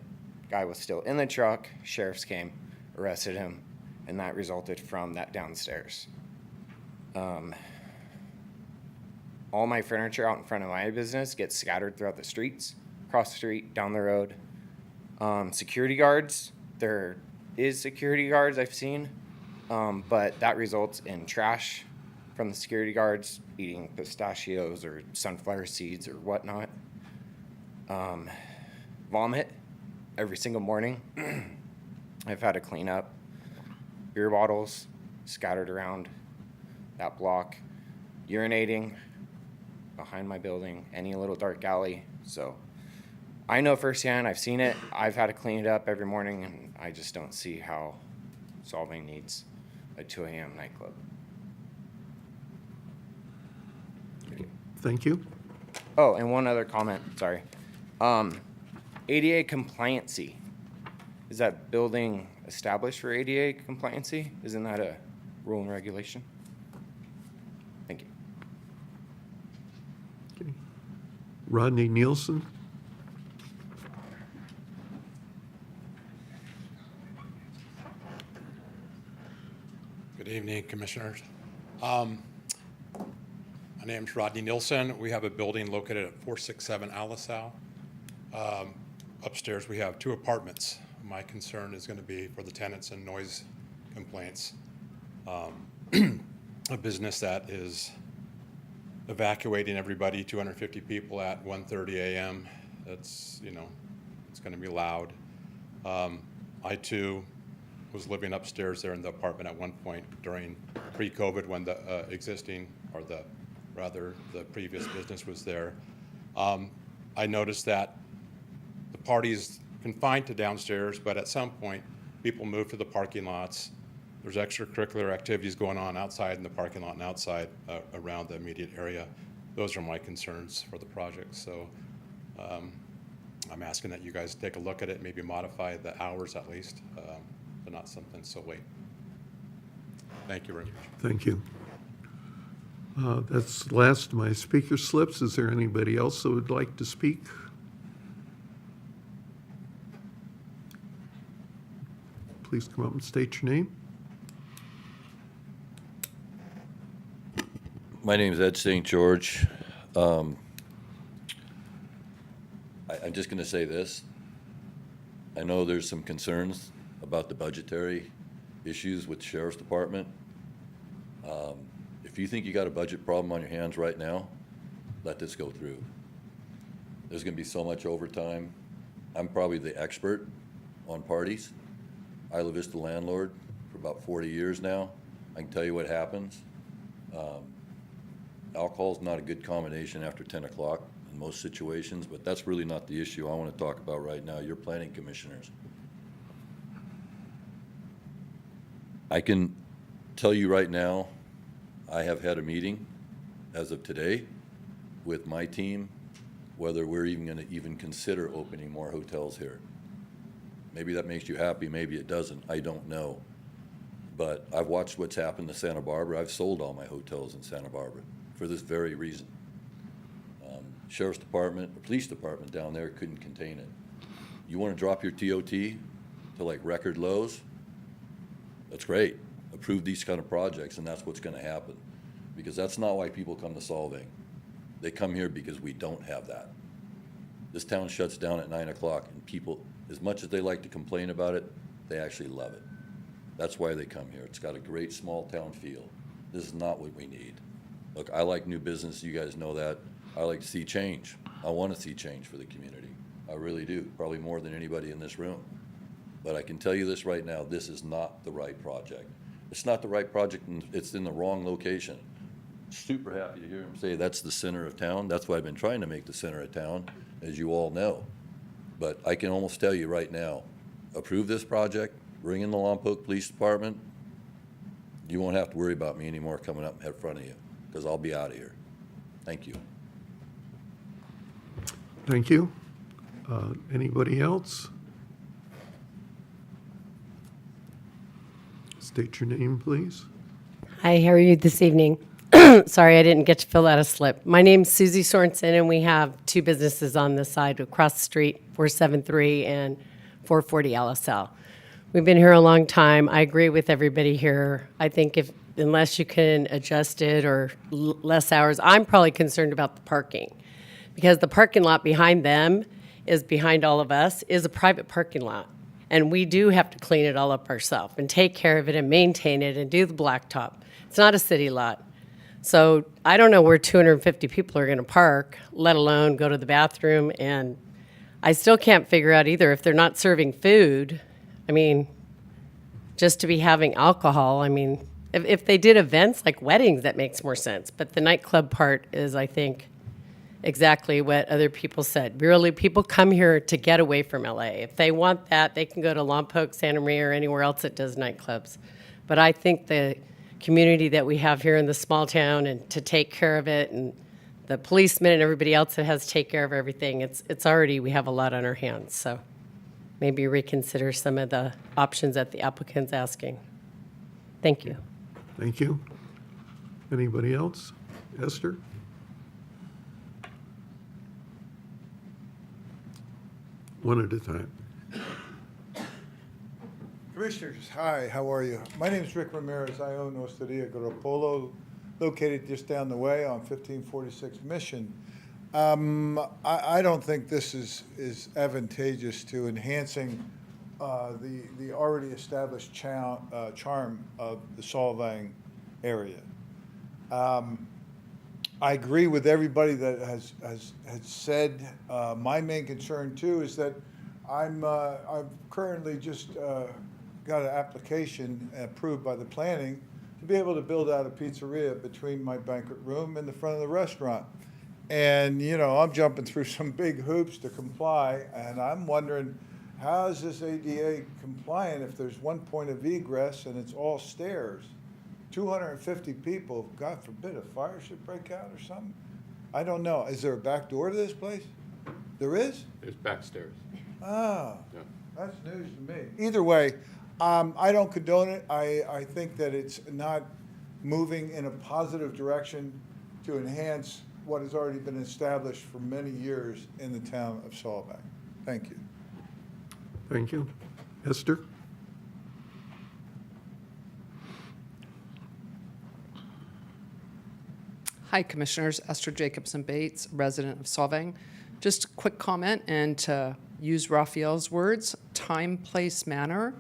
guy was still in the truck. Sheriffs came, arrested him, and that resulted from that downstairs. All my furniture out in front of my business gets scattered throughout the streets, across the street, down the road. Security guards, there is security guards I've seen, but that results in trash from the security guards eating pistachios or sunflower seeds or whatnot. Vomit every single morning. I've had to clean up beer bottles scattered around that block, urinating behind my building, any little dark alley. So I know firsthand, I've seen it. I've had to clean it up every morning, and I just don't see how Solvang needs a 2 a.m. nightclub. Thank you. Thank you. Oh, and one other comment, sorry. ADA compliancy. Is that building established for ADA compliancy? Isn't that a rule and regulation? Thank you. Okay. Rodney Nielsen. Good evening, Commissioners. My name's Rodney Nilsson. We have a building located at 467 Alisal. Upstairs, we have 2 apartments. My concern is going to be for the tenants and noise complaints. A business that is evacuating everybody, 250 people at 1:30 a.m. That's, it's going to be loud. I too was living upstairs there in the apartment at one point during pre-COVID when the the previous business was there. I noticed that the party's confined to downstairs, but at some point, people move to the parking lots. There's extracurricular activities going on outside in the parking lot and outside around the immediate area. Those are my concerns for the project. So I'm asking that you guys take a look at it, maybe modify the hours at least, but not something so late. Thank you very much. Thank you. That's the last of my speaker slips. Is there anybody else that would like to speak? Please come up and state your name. My name is Ed St. George. I'm just going to say this. I know there's some concerns about the budgetary issues with the Sheriff's Department. If you think you got a budget problem on your hands right now, let this go through. There's going to be so much overtime. I'm probably the expert on parties. Isla Vista landlord for about 40 years now. I can tell you what happens. Alcohol's not a good combination after 10 o'clock in most situations, but that's really not the issue I want to talk about right now. You're planning commissioners. I can tell you right now, I have had a meeting as of today with my team, whether we're even going to even consider opening more hotels here. Maybe that makes you happy, maybe it doesn't, I don't know. But I've watched what's happened to Santa Barbara. I've sold all my hotels in Santa Barbara for this very reason. Sheriff's Department, or Police Department down there couldn't contain it. You want to drop your TOT to like record lows? That's great. Approve these kind of projects and that's what's going to happen. Because that's not why people come to Solvang. They come here because we don't have that. This town shuts down at 9 o'clock and people, as much as they like to complain about it, they actually love it. That's why they come here. It's got a great small town feel. This is not what we need. Look, I like new business, you guys know that. I like to see change. I want to see change for the community. I really do, probably more than anybody in this room. But I can tell you this right now, this is not the right project. It's not the right project and it's in the wrong location. Super happy to hear him say that's the center of town. That's why I've been trying to make the center of town, as you all know. But I can almost tell you right now, approve this project, bring in the Lompoc Police Department. You won't have to worry about me anymore coming up in front of you, because I'll be out of here. Thank you. Thank you. Anybody else? State your name, please. Hi, how are you this evening? Sorry, I didn't get to fill out a slip. My name's Susie Sorensen, and we have 2 businesses on the side across the street, 473 and 440 LSL. We've been here a long time. I agree with everybody here. I think unless you can adjust it or less hours, I'm probably concerned about the parking, because the parking lot behind them is behind all of us, is a private parking lot. And we do have to clean it all up ourselves and take care of it and maintain it and do the blacktop. It's not a city lot. So I don't know where 250 people are going to park, let alone go to the bathroom. And I still can't figure out either if they're not serving food. I mean, just to be having alcohol. I mean, if they did events like weddings, that makes more sense. But the nightclub part is, I think, exactly what other people said. Really, people come here to get away from LA. If they want that, they can go to Lompoc, Santa Maria, or anywhere else that does nightclubs. But I think the community that we have here in the small town, and to take care of it and the policemen and everybody else that has to take care of everything. It's already, we have a lot on our hands, so maybe reconsider some of the options that the applicant's asking. Thank you. Thank you. Anybody else? Esther? One at a time. Commissioners, hi, how are you? My name is Rick Ramirez. I own Osteria Gropolo, located just down the way on 1546 Mission. I don't think this is advantageous to enhancing the already established charm of the Solvang area. I agree with everybody that has said. My main concern too is that I've currently just got an application approved by the planning to be able to build out a pizzeria between my banquet room and the front of the restaurant. And, you know, I'm jumping through some big hoops to comply, and I'm wondering, how is this ADA compliant if there's one point of egress and it's all stairs? 250 people, God forbid, a fire should break out or something? I don't know. Is there a back door to this place? There is? There's backstairs. Ah, Yeah. that's news to me. Either way, I don't condone it. I think that it's not moving in a positive direction to enhance what has already been established for many years in the town of Solvang. Thank you. Thank you. Esther? Hi, Commissioners. Esther Jacobson Bates, resident of Solvang. Just a quick comment, and to use Raphael's words, time, place, manner.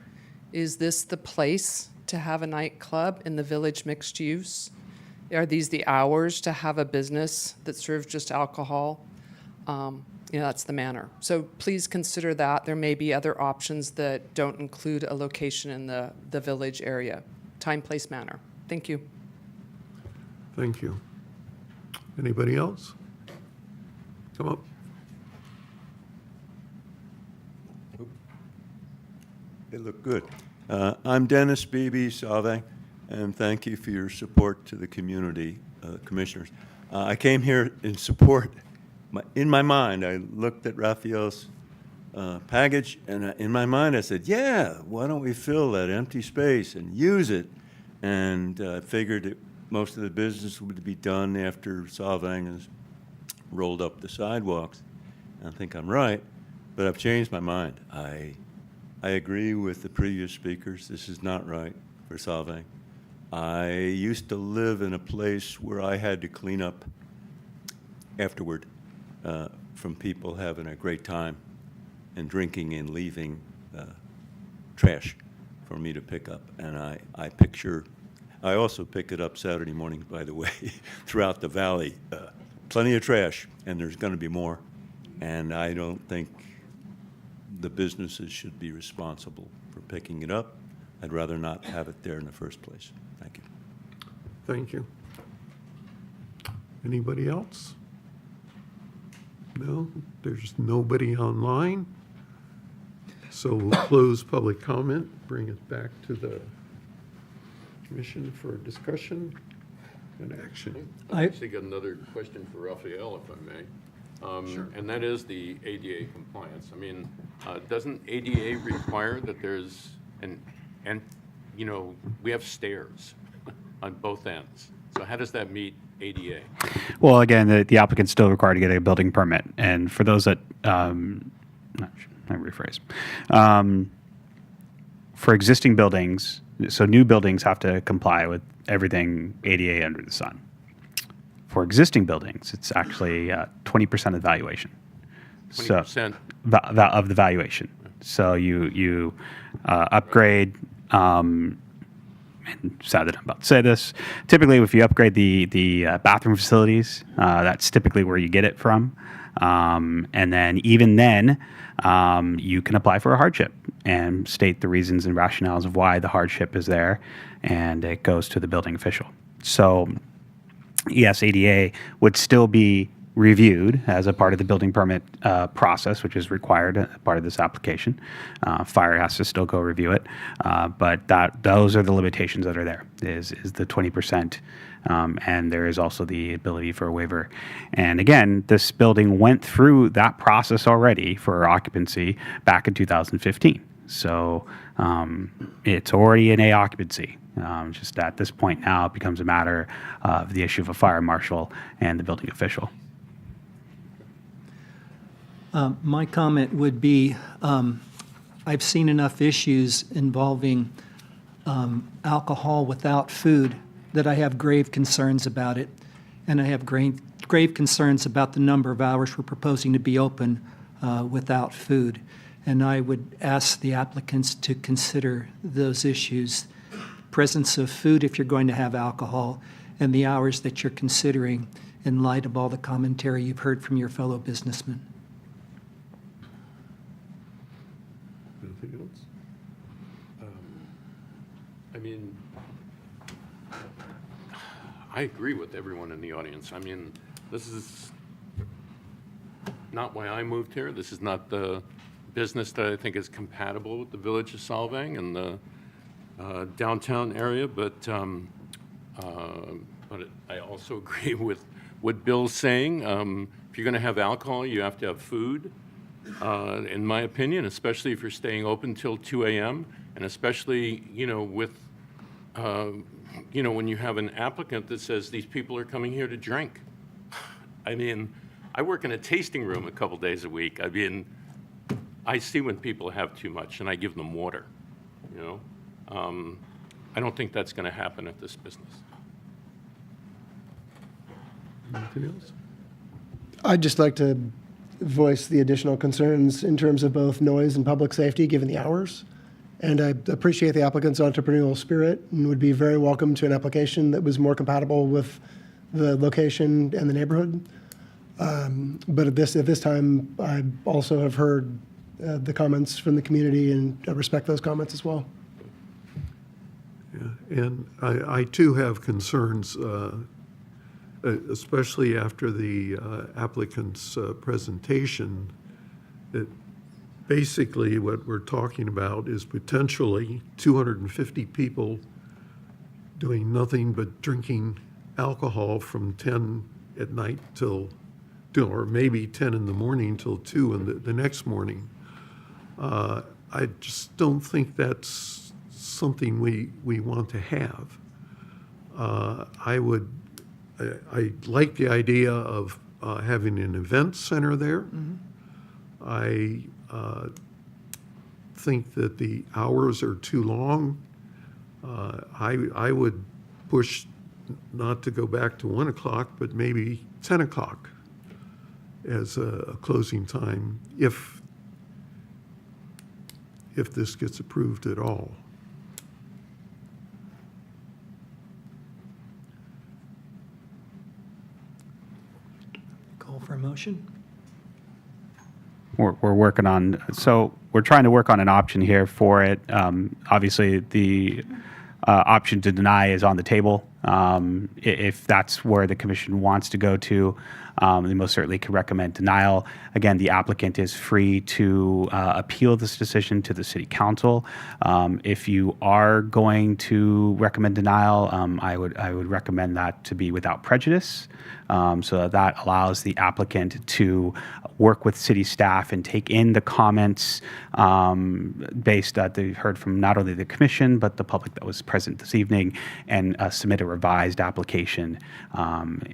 Is this the place to have a nightclub in the village mixed use? Are these the hours to have a business that serves just alcohol? That's the manner. So please consider that. There may be other options that don't include a location in the village area. Time, place, manner. Thank you. Thank you. Anybody else? Come up. They look good. I'm Dennis Beebe, Solvang, and thank you for your support to the community, commissioners. I came here in support. In my mind, I looked at Raphael's package, and in my mind, I said, yeah, why don't we fill that empty space and use it? And I figured that most of the business would be done after Solvang has rolled up the sidewalks. I think I'm right, but I've changed my mind. I agree with the previous speakers. This is not right for Solvang. I used to live in a place where I had to clean up afterward from people having a great time and drinking and leaving trash for me to pick up. And I also pick it up Saturday morning, by the way, throughout the valley. Plenty of trash, and there's going to be more. And I don't think the businesses should be responsible for picking it up. I'd rather not have it there in the first place. Thank you. Thank you. Anybody else? No? There's nobody online? So we'll close public comment, bring it back to the commission for discussion and action. I actually got another question for Raphael, if I may. Sure. And that is the ADA compliance. I mean, doesn't ADA require that there's we have stairs on both ends. So how does that meet ADA? Well, again, the applicant's still required to get a building permit. And for those that, let me rephrase. For existing buildings, so new buildings have to comply with everything ADA under the sun. For existing buildings, it's actually 20% of the valuation. 20%? Of the valuation. So you upgrade, and sad that I'm about to say this, typically if you upgrade the bathroom facilities, that's typically where you get it from. And then even then, you can apply for a hardship and state the reasons and rationales of why the hardship is there, and it goes to the building official. So yes, ADA would still be reviewed as a part of the building permit process, which is required as part of this application. Fire has to still go review it, but those are the limitations that are there. Is the 20%, and there is also the ability for a waiver. And again, this building went through that process already for occupancy back in 2015. So it's already in A occupancy. Just at this point now, it becomes a matter of the issue of a fire marshal and the building official. My comment would be, I've seen enough issues involving alcohol without food that I have grave concerns about it. And I have grave concerns about the number of hours we're proposing to be open without food. And I would ask the applicants to consider those issues. Presence of food if you're going to have alcohol, and the hours that you're considering in light of all the commentary you've heard from your fellow businessmen. Anything else? I mean, I agree with everyone in the audience. I mean, this is not why I moved here. This is not the business that I think is compatible with the village of Solvang and the downtown area, but I also agree with what Bill's saying. If you're going to have alcohol, you have to have food, in my opinion, especially if you're staying open till 2 a.m., and especially, with, when you have an applicant that says these people are coming here to drink. I mean, I work in a tasting room a couple days a week. I mean, I see when people have too much, and I give them water, I don't think that's going to happen at this business. Anything else? I'd just like to voice the additional concerns in terms of both noise and public safety, given the hours. And I appreciate the applicant's entrepreneurial spirit and would be very welcome to an application that was more compatible with the location and the neighborhood. But at this time, I also have heard the comments from the community, and I respect those comments as well. Yeah, and I too have concerns, especially after the applicant's presentation, that basically what we're talking about is potentially 250 people doing nothing but drinking alcohol from 10 at night till, or maybe 10 in the morning till 2 in the next morning. I just don't think that's something we want to have. I like the idea of having an event center there. I think that the hours are too long. I would push not to go back to 1 o'clock, but maybe 10 o'clock as a closing time, if this gets approved at all. Call for a motion? We're working on, so we're trying to work on an option here for it. Obviously, the option to deny is on the table. If that's where the commission wants to go to, they most certainly could recommend denial. Again, the applicant is free to appeal this decision to the city council. If you are going to recommend denial, I would recommend that to be without prejudice, so that allows the applicant to work with city staff and take in the comments based that they've heard from not only the commission but the public that was present this evening, and submit a revised application.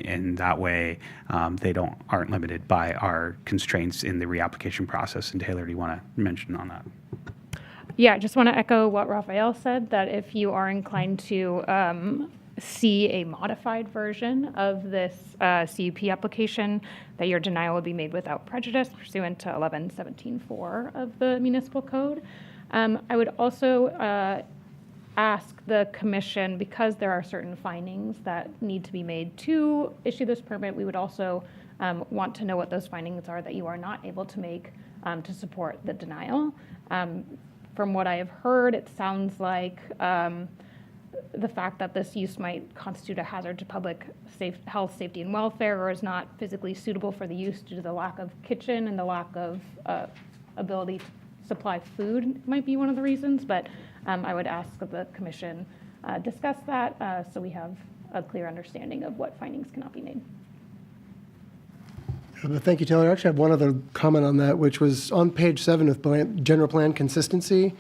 In that way, they aren't limited by our constraints in the reapplication process. And Taylor, do you want to mention on that? Yeah, I just want to echo what Raphael said, that if you are inclined to see a modified version of this CUP application, that your denial would be made without prejudice pursuant to 1117.4 of the municipal code. I would also ask the commission, because there are certain findings that need to be made to issue this permit, we would also want to know what those findings are that you are not able to make to support the denial. From what I have heard, it sounds like the fact that this use might constitute a hazard to public health, safety, and welfare, or is not physically suitable for the use due to the lack of kitchen and the lack of ability to supply food might be one of the reasons. But I would ask that the commission discuss that so we have a clear understanding of what findings cannot be made. Thank you, Taylor. I actually have one other comment on that, which was on page 7 of general plan consistency.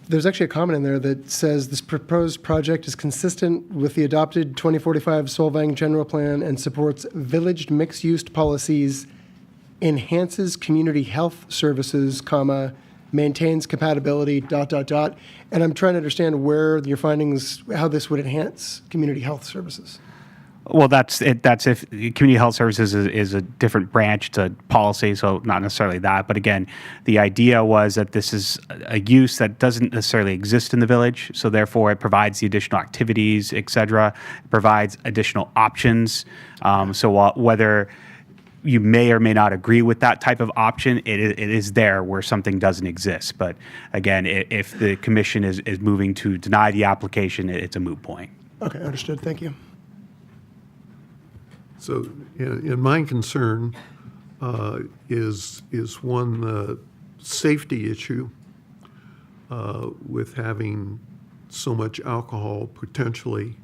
There's actually a comment in there that says this proposed project is consistent with the adopted 2045 Solvang general plan and supports village mixed-use policies, enhances community health services, comma, maintains compatibility, ... And I'm trying to understand where your findings, how this would enhance community health services. Well, that's it. That's if community health services is a different branch to policy, so not necessarily that. But again, the idea was that this is a use that doesn't necessarily exist in the village, so therefore it provides the additional activities, et cetera. It provides additional options. So whether you may or may not agree with that type of option, it is there where something doesn't exist. But again, if the commission is moving to deny the application, it's a moot point. Okay, understood. Thank you. So, and my concern is one safety issue with having so much alcohol potentially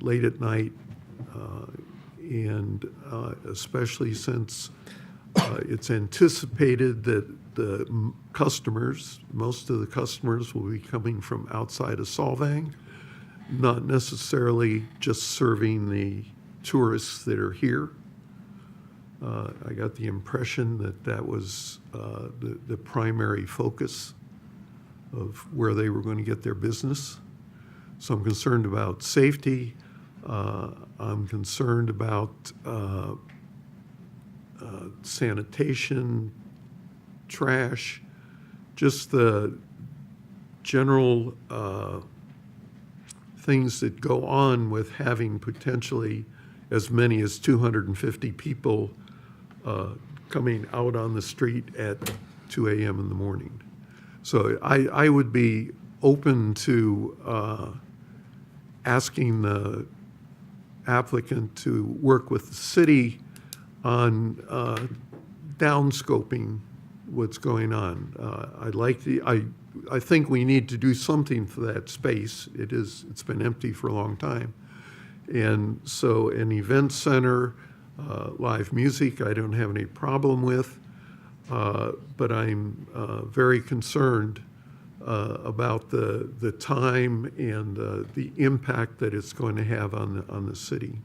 late at night, and especially since it's anticipated that the customers, most of the customers will be coming from outside of Solvang, not necessarily just serving the tourists that are here. I got the impression that was the primary focus of where they were going to get their business. So I'm concerned about safety. I'm concerned about sanitation, trash, just the general things that go on with having potentially as many as 250 people coming out on the street at 2 a.m. in the morning. So I would be open to asking the applicant to work with the city on downscoping what's going on. I think we need to do something for that space. It's been empty for a long time. And so an event center, live music, I don't have any problem with, but I'm very concerned about the time and the impact that it's going to have on the city.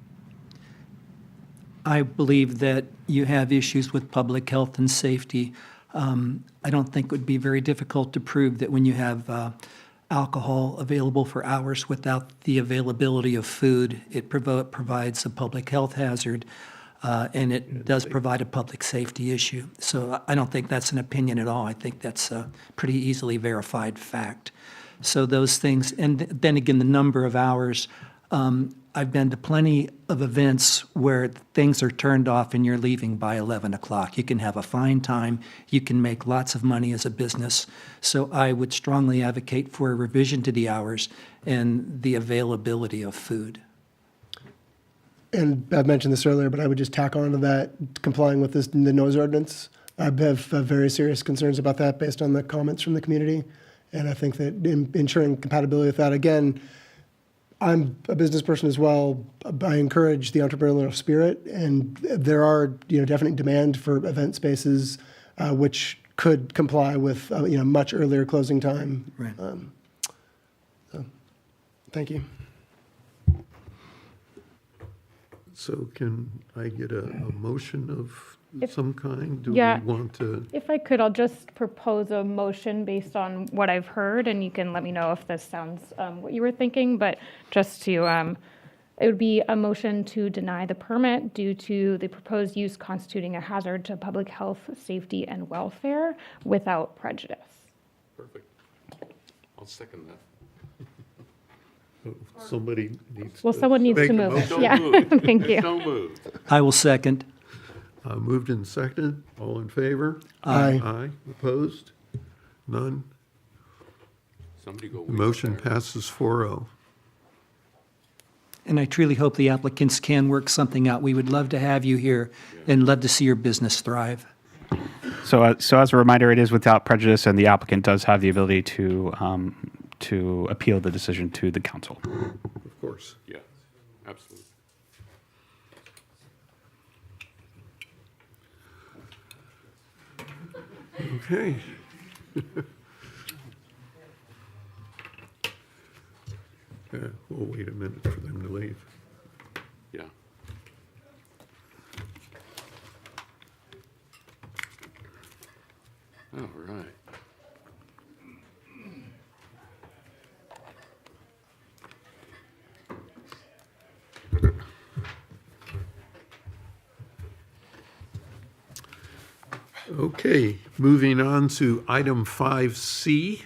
I believe that you have issues with public health and safety. I don't think it would be very difficult to prove that when you have alcohol available for hours without the availability of food, it provides a public health hazard, and it does provide a public safety issue. So I don't think that's an opinion at all. I think that's a pretty easily verified fact. So those things, and then again, the number of hours, I've been to plenty of events where things are turned off and you're leaving by 11 o'clock. You can have a fine time. You can make lots of money as a business. So I would strongly advocate for a revision to the hours and the availability of food. And I've mentioned this earlier, but I would just tack on to that, complying with the noise ordinance. I have very serious concerns about that based on the comments from the community. And I think that ensuring compatibility with that, again, I'm a business person as well. I encourage the entrepreneurial spirit, and there are definite demand for event spaces which could comply with much earlier closing time. Right. So, thank you. So can I get a motion of some kind? Do Yeah. we want to? If I could, I'll just propose a motion based on what I've heard, and you can let me know if this sounds what you were thinking. But just to, it would be a motion to deny the permit due to the proposed use constituting a hazard to public health, safety, and welfare without prejudice. Perfect. I'll second that. Somebody needs. Well, someone needs make to a move. motion. Yeah, thank you. So moved. I will second. Moved and seconded. All in favor? Aye. Aye. Opposed? None? Somebody go. The motion passes 4-0. And I truly hope the applicants can work something out. We would love to have you here and love to see your business thrive. So as a reminder, it is without prejudice, and the applicant does have the ability to appeal the decision to the council. Of course. Yeah, absolutely. Okay. We'll wait a minute for them to leave. Yeah. All right. Okay, moving on to item 5C.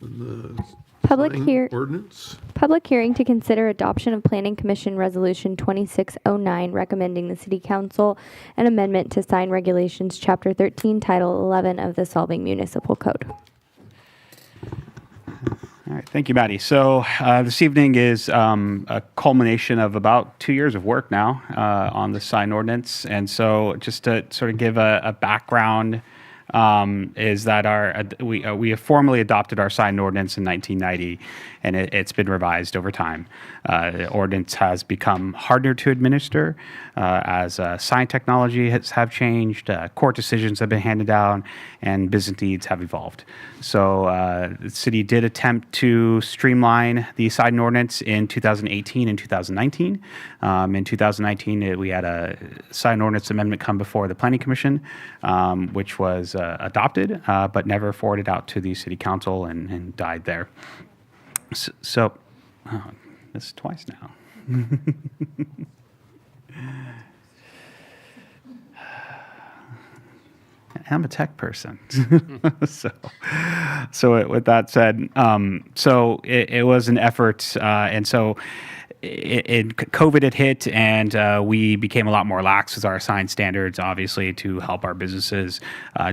The Public sign hear- ordinance. Public hearing to consider adoption of Planning Commission Resolution 2609 recommending the City Council an amendment to sign regulations, Chapter 13, Title 11 of the Solvang Municipal Code. All right, thank you, Maddie. So this evening is a culmination of about 2 years of work now on the sign ordinance. And so just to sort of give a background, is that we have formally adopted our sign ordinance in 1990, and it's been revised over time. The ordinance has become harder to administer as sign technology have changed, court decisions have been handed down, and business needs have evolved. So the city did attempt to streamline the sign ordinance in 2018 and 2019. In 2019, we had a sign ordinance amendment come before the Planning Commission, which was adopted, but never forwarded out to the City Council and died there. So this is twice now. I'm a tech person. so with that said, so it was an effort, and so COVID had hit, and we became a lot more lax with our sign standards, obviously, to help our businesses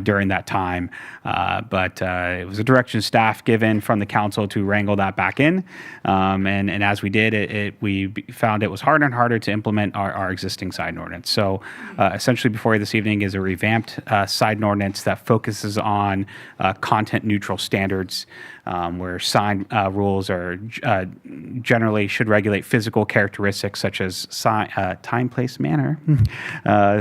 during that time. But it was a direction staff given from the council to wrangle that back in. And as we did, we found it was harder and harder to implement our existing sign ordinance. So essentially before you this evening is a revamped sign ordinance that focuses on content neutral standards, where sign rules are generally should regulate physical characteristics such as time, place, manner.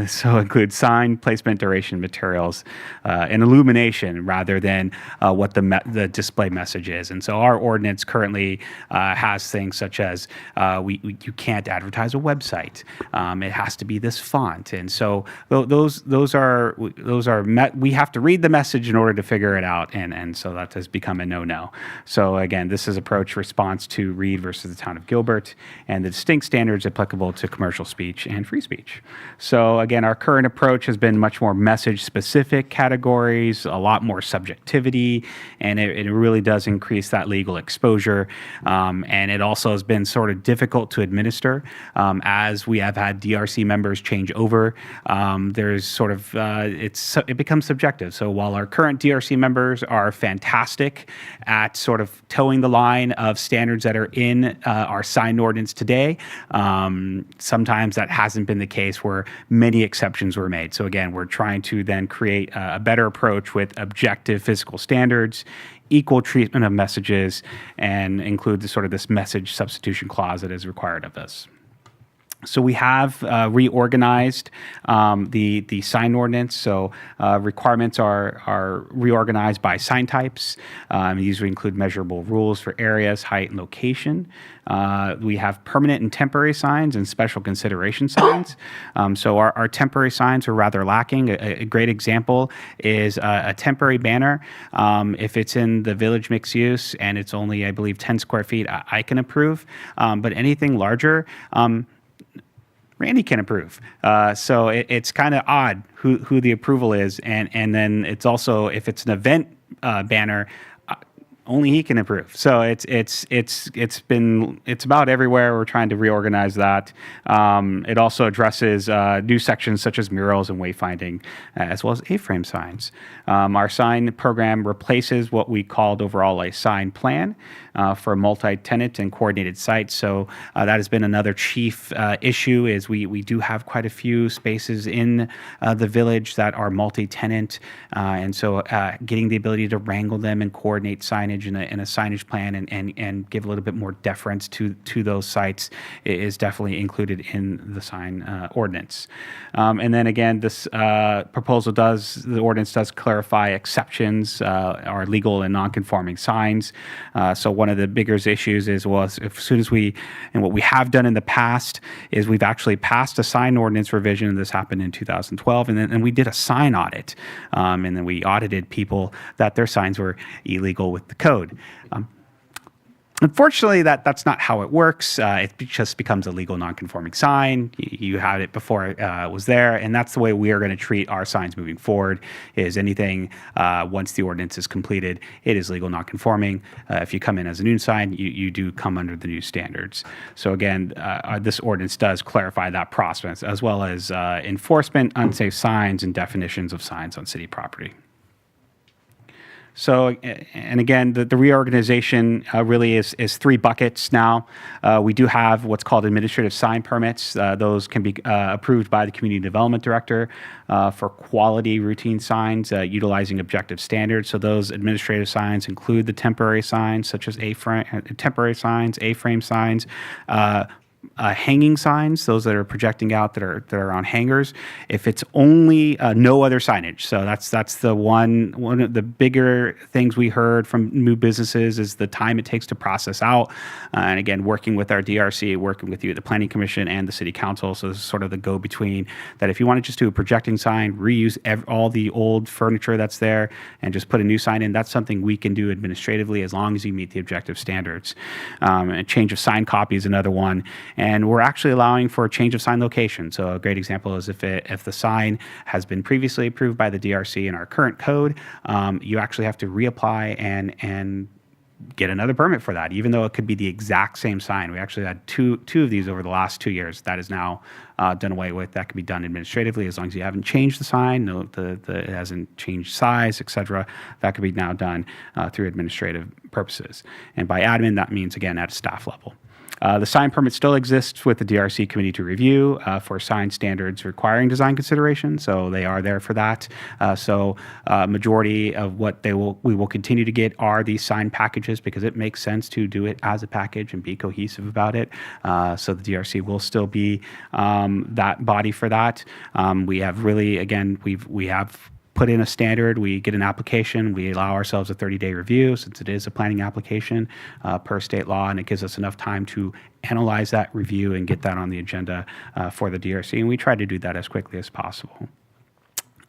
So include sign, placement, duration, materials, and illumination rather than what the display message is. And so our ordinance currently has things such as you can't advertise a website. It has to be this font. And so those are we have to read the message in order to figure it out. And so that has become a no-no. So again, this is approach response to Reed versus the town of Gilbert and the distinct standards applicable to commercial speech and free speech. So again, our current approach has been much more message-specific categories, a lot more subjectivity, and it really does increase that legal exposure. And it also has been sort of difficult to administer as we have had DRC members change over. There's sort of, it becomes subjective. So while our current DRC members are fantastic at sort of towing the line of standards that are in our signed ordinance today, sometimes that hasn't been the case where many exceptions were made. So again, we're trying to then create a better approach with objective physical standards, equal treatment of messages, and include this message substitution clause that is required of us. So we have reorganized the sign ordinance. So requirements are reorganized by sign types. These would include measurable rules for areas, height, and location. We have permanent and temporary signs and special consideration signs. So our temporary signs are rather lacking. A great example is a temporary banner. If it's in the village mixed use and it's only, I believe, 10 square feet, I can approve. But anything larger, Randy can approve. So it's kind of odd who the approval is. And then it's also, if it's an event banner, only he can improve. So it's about everywhere. We're trying to reorganize that. It also addresses new sections such as murals and wayfinding, as well as A-frame signs. Our sign program replaces what we called overall a sign plan for a multi-tenant and coordinated site. So that has been another chief issue. Is we do have quite a few spaces in the village that are multi-tenant, and so getting the ability to wrangle them and coordinate signage in a signage plan and give a little bit more deference to those sites is definitely included in the sign ordinance. And then again, this the ordinance does clarify exceptions, are legal and non-conforming signs. So one of the bigger issues is, well, as soon as what we have done in the past is we've actually passed a sign ordinance revision, and this happened in 2012, and we did a sign audit, and then we audited people that their signs were illegal with the code. Unfortunately, that's not how it works. It just becomes a legal non-conforming sign. You had it before it was there, and that's the way we are going to treat our signs moving forward. Is anything once the ordinance is completed, it is legal non-conforming. If you come in as a new sign, you do come under the new standards. So again, this ordinance does clarify that process, as well as enforcement, unsafe signs, and definitions of signs on city property. So, and again, the reorganization really is three buckets now. We do have what's called administrative sign permits. Those can be approved by the community development director for quality routine signs utilizing objective standards. So those administrative signs include the temporary signs, such as temporary signs, A-frame signs, hanging signs, those that are projecting out that are on hangers. If it's only no other signage, so that's the one of the bigger things we heard from new businesses is the time it takes to process out. And again, working with our DRC, working with you, the Planning Commission, and the City Council. So this is sort of the go-between. That if you want to just do a projecting sign, reuse all the old furniture that's there, and just put a new sign in, that's something we can do administratively as long as you meet the objective standards. And change of sign copy is another one. And we're actually allowing for a change of sign location. So a great example is if the sign has been previously approved by the DRC in our current code, you actually have to reapply and get another permit for that, even though it could be the exact same sign. We actually had two of these over the last 2 years. That is now done away with. That can be done administratively as long as you haven't changed the sign, it hasn't changed size, etc. That could be now done through administrative purposes. And by admin, that means, again, at a staff level. The sign permit still exists with the DRC committee to review for sign standards requiring design consideration, so they are there for that. So majority of what we will continue to get are these sign packages because it makes sense to do it as a package and be cohesive about it. So the DRC will still be that body for that. We have really, again, we have put in a standard, we get an application, we allow ourselves a 30-day review since it is a planning application per state law, and it gives us enough time to analyze that review and get that on the agenda for the DRC, and we try to do that as quickly as possible.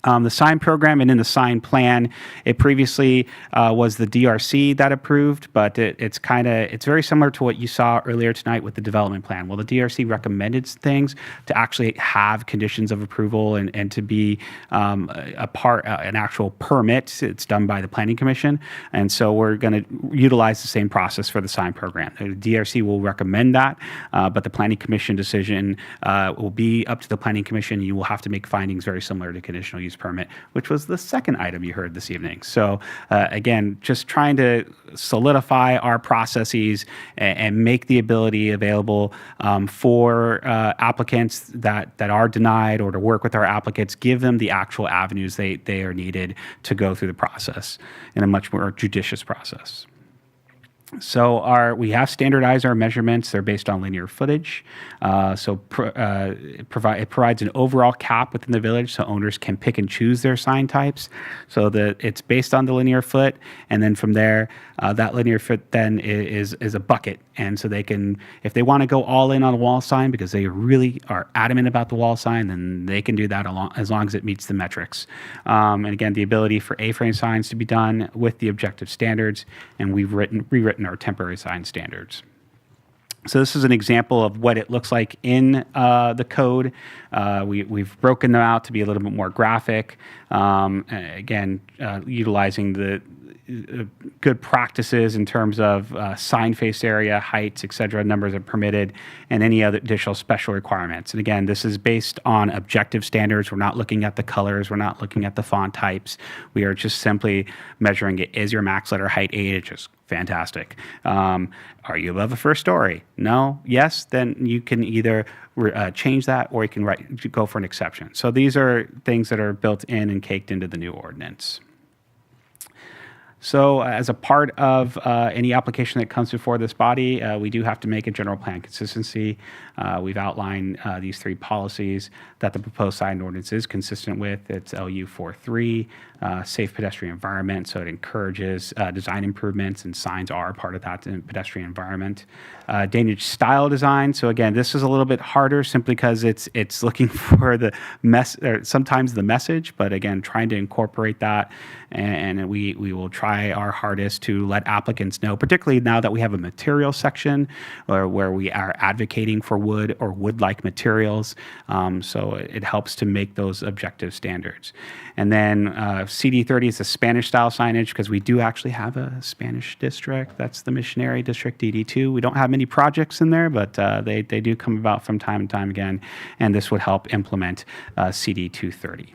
The sign program and in the sign plan, it previously was the DRC that approved, but it's very similar to what you saw earlier tonight with the development plan. Well, the DRC recommended things to actually have conditions of approval and to be an actual permit. It's done by the Planning Commission, and so we're going to utilize the same process for the sign program. The DRC will recommend that, but the Planning Commission decision will be up to the Planning Commission. You will have to make findings very similar to conditional use permit, which was the second item you heard this evening. So again, just trying to solidify our processes and make the ability available for applicants that are denied, or to work with our applicants, give them the actual avenues they are needed to go through the process in a much more judicious process. So we have standardized our measurements. They're based on linear footage. It provides an overall cap within the village so owners can pick and choose their sign types. So that it's based on the linear foot, and then from there, that linear foot then is a bucket. And so they can, if they want to go all in on a wall sign because they really are adamant about the wall sign, then they can do that as long as it meets the metrics. And again, the ability for A-frame signs to be done with the objective standards, and we've rewritten our temporary sign standards. So this is an example of what it looks like in the code. We've broken them out to be a little bit more graphic. Again, utilizing good practices in terms of sign face area, heights, et cetera, numbers are permitted, and any other additional special requirements. And again, this is based on objective standards. We're not looking at the colors. We're not looking at the font types. We are just simply measuring it. Is your max letter height 8 inches? Fantastic. Are you above the first story? No? Yes? Then you can either change that or you can go for an exception. So these are things that are built in and caked into the new ordinance. So as a part of any application that comes before this body, we do have to make a general plan consistency. We've outlined these 3 policies that the proposed sign ordinance is consistent with. It's LU 43, safe pedestrian environment, so it encourages design improvements, and signs are part of that pedestrian environment. Danish style design, so again, this is a little bit harder simply because it's looking for the sometimes the message, but again, trying to incorporate that, and we will try our hardest to let applicants know, particularly now that we have a material section where we are advocating for wood or wood-like materials, so it helps to make those objective standards. And then CD30 is the Spanish style signage, because we do actually have a Spanish district. That's the Missionary District DD2. We don't have many projects in there, but they do come about from time and time again, and this would help implement CD230.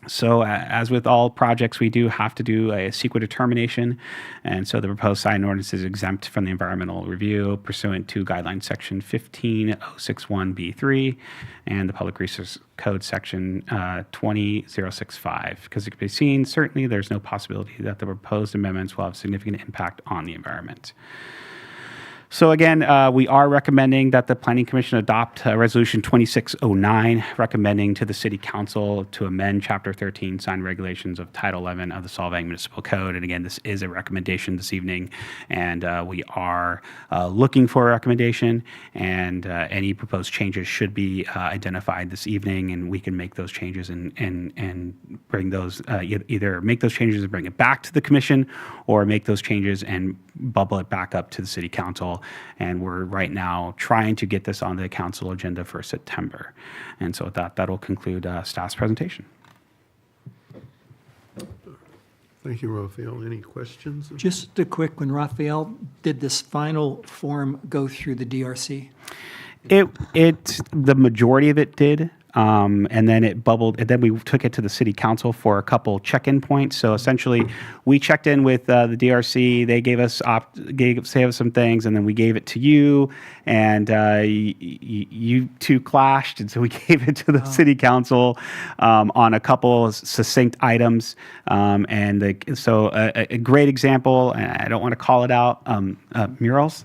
So as with all projects, we do have to do a CEQA determination, and so the proposed sign ordinance is exempt from the environmental review pursuant to guideline section 15061B3 and the Public Resource Code section 20065. Because it can be seen, certainly there's no possibility that the proposed amendments will have significant impact on the environment. So again, we are recommending that the Planning Commission adopt Resolution 2609, recommending to the City Council to amend Chapter 13 sign regulations of Title 11 of the Solvang Municipal Code. And again, this is a recommendation this evening, and we are looking for a recommendation, and any proposed changes should be identified this evening, and we can make those changes and bring those, either make those changes and bring it back to the Commission, or make those changes and bubble it back up to the City Council. And we're right now trying to get this on the council agenda for September. And so with that, that'll conclude staff's presentation. Thank you, Raphael. Any questions? Just a quick one, Raphael. Did this final form go through the DRC? The majority of it did. And then it bubbled, and then we took it to the City Council for a couple check-in points. So essentially, we checked in with the DRC. They gave us some things, and then we gave it to you, and you two clashed, and so we gave it to the City Council on a couple succinct items. So a great example, and I don't want to call it out, murals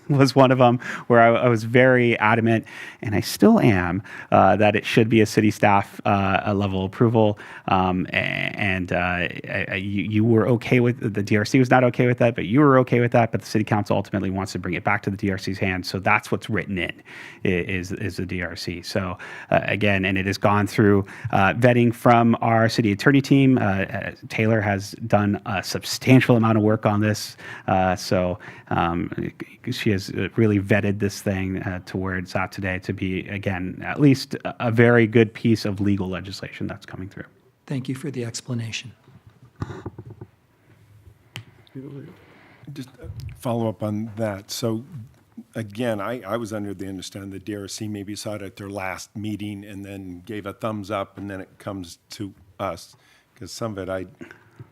was one of them, where I was very adamant, and I still am, that it should be a city staff level approval. You were okay with, the DRC was not okay with that, but you were okay with that. But the City Council ultimately wants to bring it back to the DRC's hands. So that's what's written in, is the DRC. So again, and it has gone through vetting from our city attorney team. Taylor has done a substantial amount of work on this. She has really vetted this thing to where it's at today to be, again, at least a very good piece of legal legislation that's coming through. Thank you for the explanation. Just follow up on that. So again, I was under the understanding the DRC maybe saw it at their last meeting and then gave a thumbs up, and then it comes to us, because some of it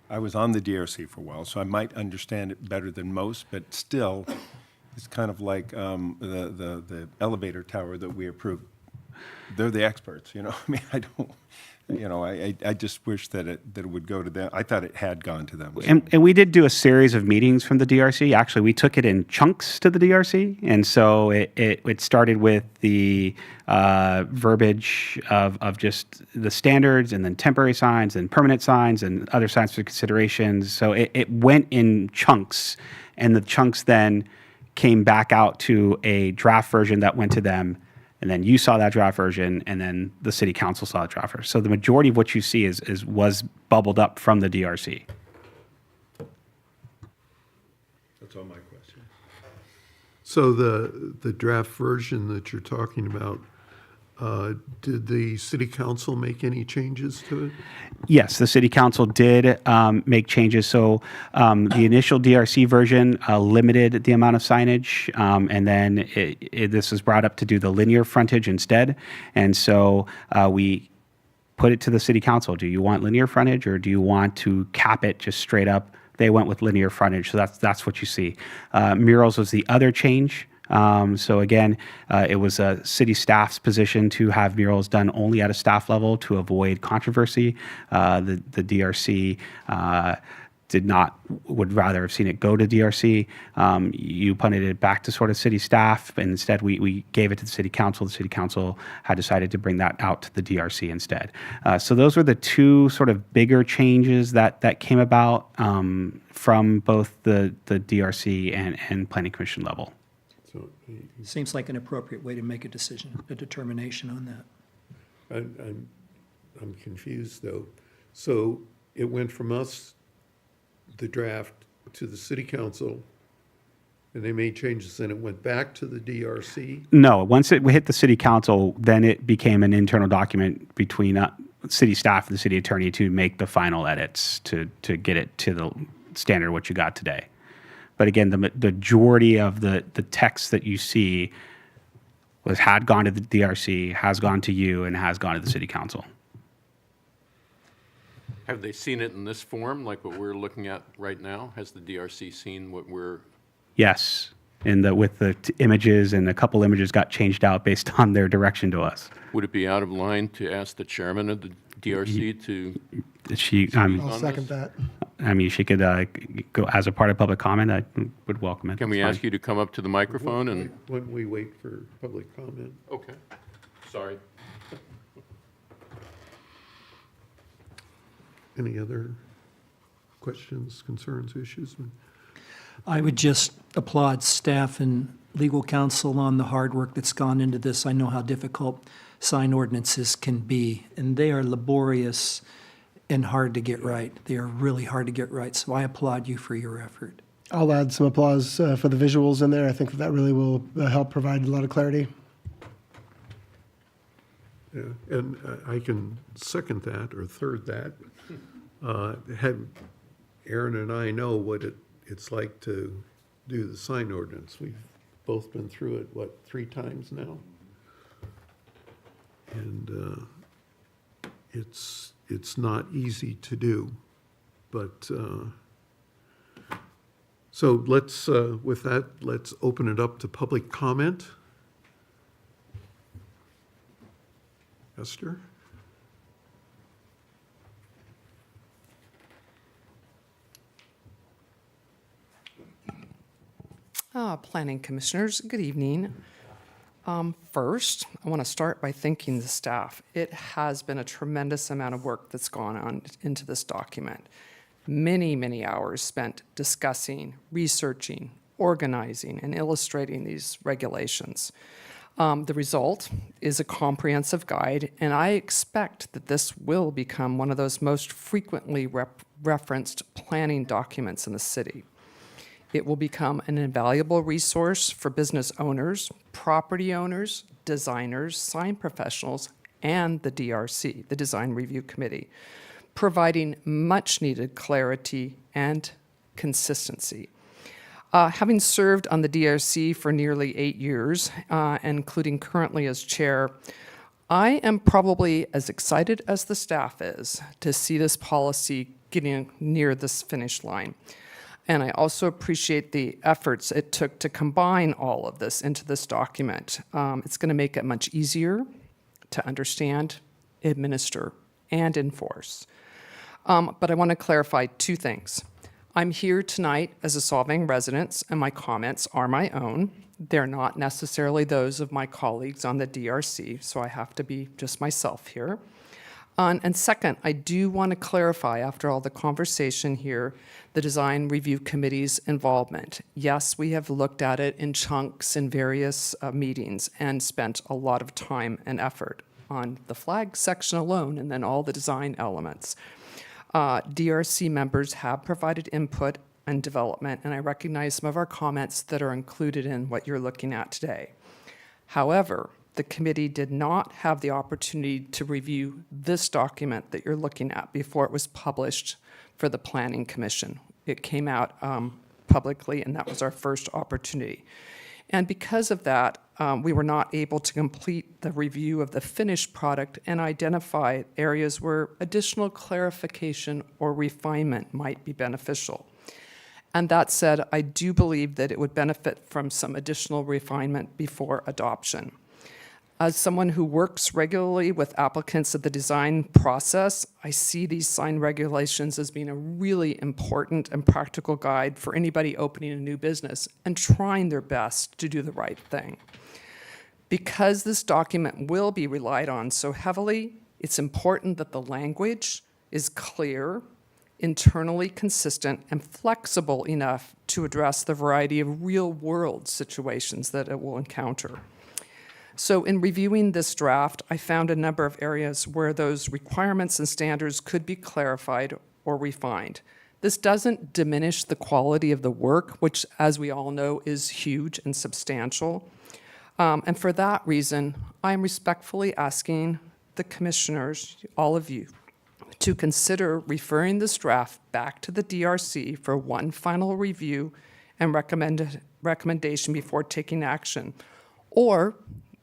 I was on the DRC for a while, so I might understand it better than most, but still, it's kind of like the elevator tower that we approved. They're the experts, you know. I mean, I don't, you know, I just wish that it would go to them. I thought it had gone to them. And we did do a series of meetings from the DRC. Actually, we took it in chunks to the DRC, and so it started with the verbiage of just the standards, and then temporary signs, and permanent signs, and other signs for considerations. So it went in chunks, and the chunks then came back out to a draft version that went to them, and then you saw that draft version, and then the City Council saw the draft version. So the majority of what you see was bubbled up from the DRC. That's all my question. So the draft version that you're talking about, Did the city council make any changes to it? Yes, the city council did make changes. So the initial DRC version limited the amount of signage, and then this was brought up to do the linear frontage instead. And so we put it to the city council. Do you want linear frontage, or do you want to cap it just straight up? They went with linear frontage, so that's what you see. Murals was the other change. So again, it was a city staff's position to have murals done only at a staff level to avoid controversy. The DRC would rather have seen it go to DRC. You punted it back to sort of city staff, and instead we gave it to the city council. The city council had decided to bring that out to the DRC instead. So those were the two sort of bigger changes that came about from both the DRC and Planning Commission level. So Seems like an appropriate way to make a decision, a determination on that. I'm confused, though. So it went from us, the draft, to the city council, and they made changes, and it went back to the DRC? No, once it hit the city council, then it became an internal document between city staff and the city attorney to make the final edits to get it to the standard what you got today. But again, the majority of the text that you see had gone to the DRC, has gone to you, and has gone to the city council. Have they seen it in this form, like what we're looking at right now? Has the DRC seen what we're? Yes, with the images, and a couple images got changed out based on their direction to us. Would it be out of line to ask the chairman of the DRC to? I'll second that. I mean, she could go as a part of public comment. I would welcome it. Can we ask you to come up to the microphone and? Why don't we wait for public comment? Okay, sorry. Any other questions, concerns, issues? I would just applaud staff and legal counsel on the hard work that's gone into this. I know how difficult sign ordinances can be, and they are laborious and hard to get right. They are really hard to get right, so I applaud you for your effort. I'll add some applause for the visuals in there. I think that really will help provide a lot of clarity. Yeah, and I can second that or third that. Had Aaron and I know what it's like to do the sign ordinance. We've both been through it, 3 times now? And it's not easy to do, but so let's, with that, let's open it up to public comment. Esther? Planning Commissioners, good evening. First, I want to start by thanking the staff. It has been a tremendous amount of work that's gone on into this document. Many, many hours spent discussing, researching, organizing, and illustrating these regulations. The result is a comprehensive guide, and I expect that this will become one of those most frequently referenced planning documents in the city. It will become an invaluable resource for business owners, property owners, designers, sign professionals, and the DRC, the Design Review Committee, providing much-needed clarity and consistency. Having served on the DRC for nearly 8 years, including currently as chair, I am probably as excited as the staff is to see this policy getting near this finish line. And I also appreciate the efforts it took to combine all of this into this document. It's going to make it much easier to understand, administer, and enforce. But I want to clarify 2 things. I'm here tonight as a Solvang resident, and my comments are my own. They're not necessarily those of my colleagues on the DRC, so I have to be just myself here. And second, I do want to clarify, after all the conversation here, the Design Review Committee's involvement. Yes, we have looked at it in chunks in various meetings and spent a lot of time and effort on the flag section alone and then all the design elements. DRC members have provided input and development, and I recognize some of our comments that are included in what you're looking at today. However, the committee did not have the opportunity to review this document that you're looking at before it was published for the Planning Commission. It came out publicly, and that was our first opportunity. And because of that, we were not able to complete the review of the finished product and identify areas where additional clarification or refinement might be beneficial. And that said, I do believe that it would benefit from some additional refinement before adoption. As someone who works regularly with applicants at the design process, I see these sign regulations as being a really important and practical guide for anybody opening a new business and trying their best to do the right thing. Because this document will be relied on so heavily, it's important that the language is clear, internally consistent, and flexible enough to address the variety of real-world situations that it will encounter. So in reviewing this draft, I found a number of areas where those requirements and standards could be clarified or refined. This doesn't diminish the quality of the work, which, as we all know, is huge and substantial. And for that reason, I am respectfully asking the commissioners, all of you, to consider referring this draft back to the DRC for one final review and recommendation before taking action. Or,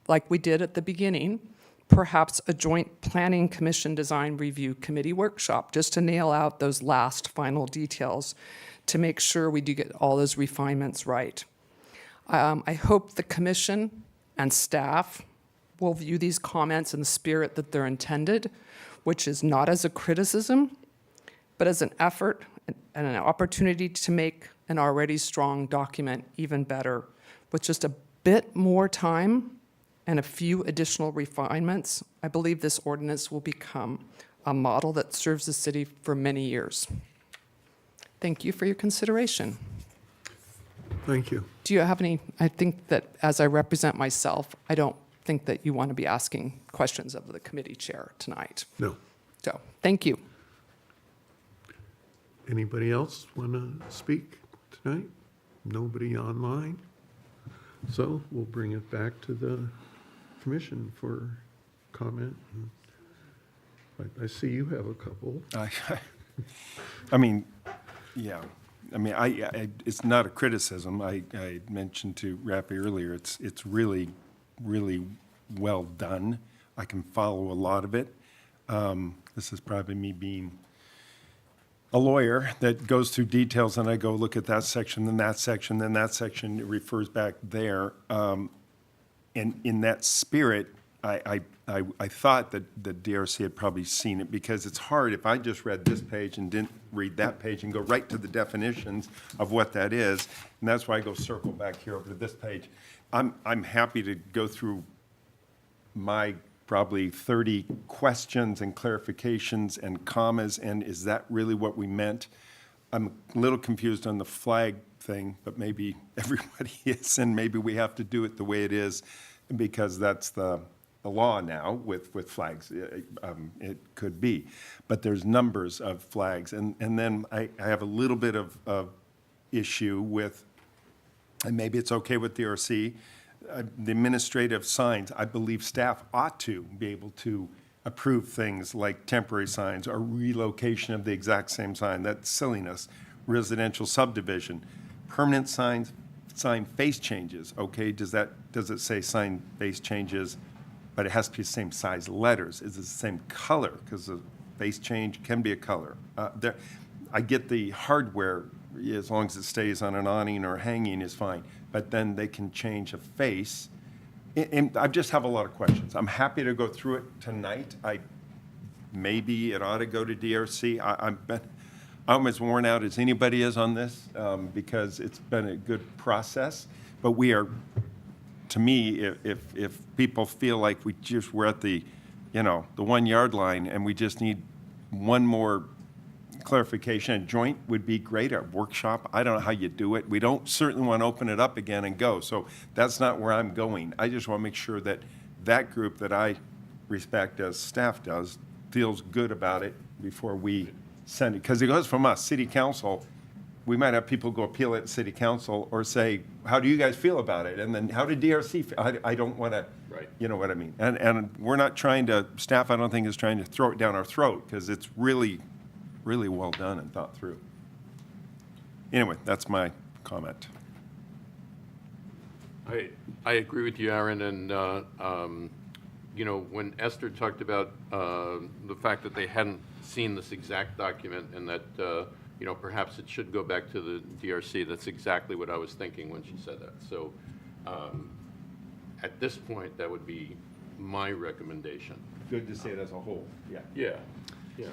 like we did at the beginning, perhaps a joint Planning Commission Design Review Committee workshop, just to nail out those last final details to make sure we do get all those refinements right. I hope the commission and staff will view these comments in the spirit that they're intended, which is not as a criticism, but as an effort and an opportunity to make an already strong document even better. With just a bit more time and a few additional refinements, I believe this ordinance will become a model that serves the city for many years. Thank you for your consideration. Thank you. Do you have any, I think that as I represent myself, I don't think that you want to be asking questions of the committee chair tonight. No. So, thank you. Anybody else want to speak tonight? Nobody online? So we'll bring it back to the commission for comment. I see you have a couple. I mean, yeah. I mean, it's not a criticism. I mentioned to Rappy earlier, it's really, really well done. I can follow a lot of it. This is probably me being a lawyer that goes through details, and I go look at that section, then that section, then that section. It refers back there. And in that spirit, I thought that the DRC had probably seen it, because it's hard if I just read this page and didn't read that page and go right to the definitions of what that is. And that's why I go circle back here over to this page. I'm happy to go through my probably 30 questions and clarifications and commas, and is that really what we meant? I'm a little confused on the flag thing, but maybe everybody is, and maybe we have to do it the way it is, because that's the law now with flags. It could be. But there's numbers of flags. And then I have a little bit of issue with, and maybe it's okay with DRC, the administrative signs. I believe staff ought to be able to approve things like temporary signs or relocation of the exact same sign. That's silliness. Residential subdivision. Permanent signs, sign face changes. Okay, does it say sign face changes, but it has to be the same size letters? Is it the same color? Because the face change can be a color. I get the hardware, as long as it stays on an awning or hanging is fine, but then they can change a face. And I just have a lot of questions. I'm happy to go through it tonight. Maybe it ought to go to DRC. I'm as worn out as anybody is on this, because it's been a good process. But we are, to me, if people feel like we're at the 1 yard line and we just need one more clarification, a joint would be great, a workshop. I don't know how you do it. We don't certainly want to open it up again and go. So that's not where I'm going. I just want to make sure that that group that I respect, as staff does, feels good about it before we send it. Because it goes from us, city council. We might have people go appeal it at city council or say, how do you guys feel about it? And then how did DRC feel? I don't want to Right. You know what I mean? And we're not trying to, staff I don't think is trying to throw it down our throat, because it's really, really well done and thought through. Anyway, that's my comment. I agree with you, Aaron, and, you know, when Esther talked about the fact that they hadn't seen this exact document and that, you know, perhaps it should go back to the DRC, that's exactly what I was thinking when she said that. So at this point, that would be my recommendation. Good to say it as a whole, yeah. Yeah, yeah.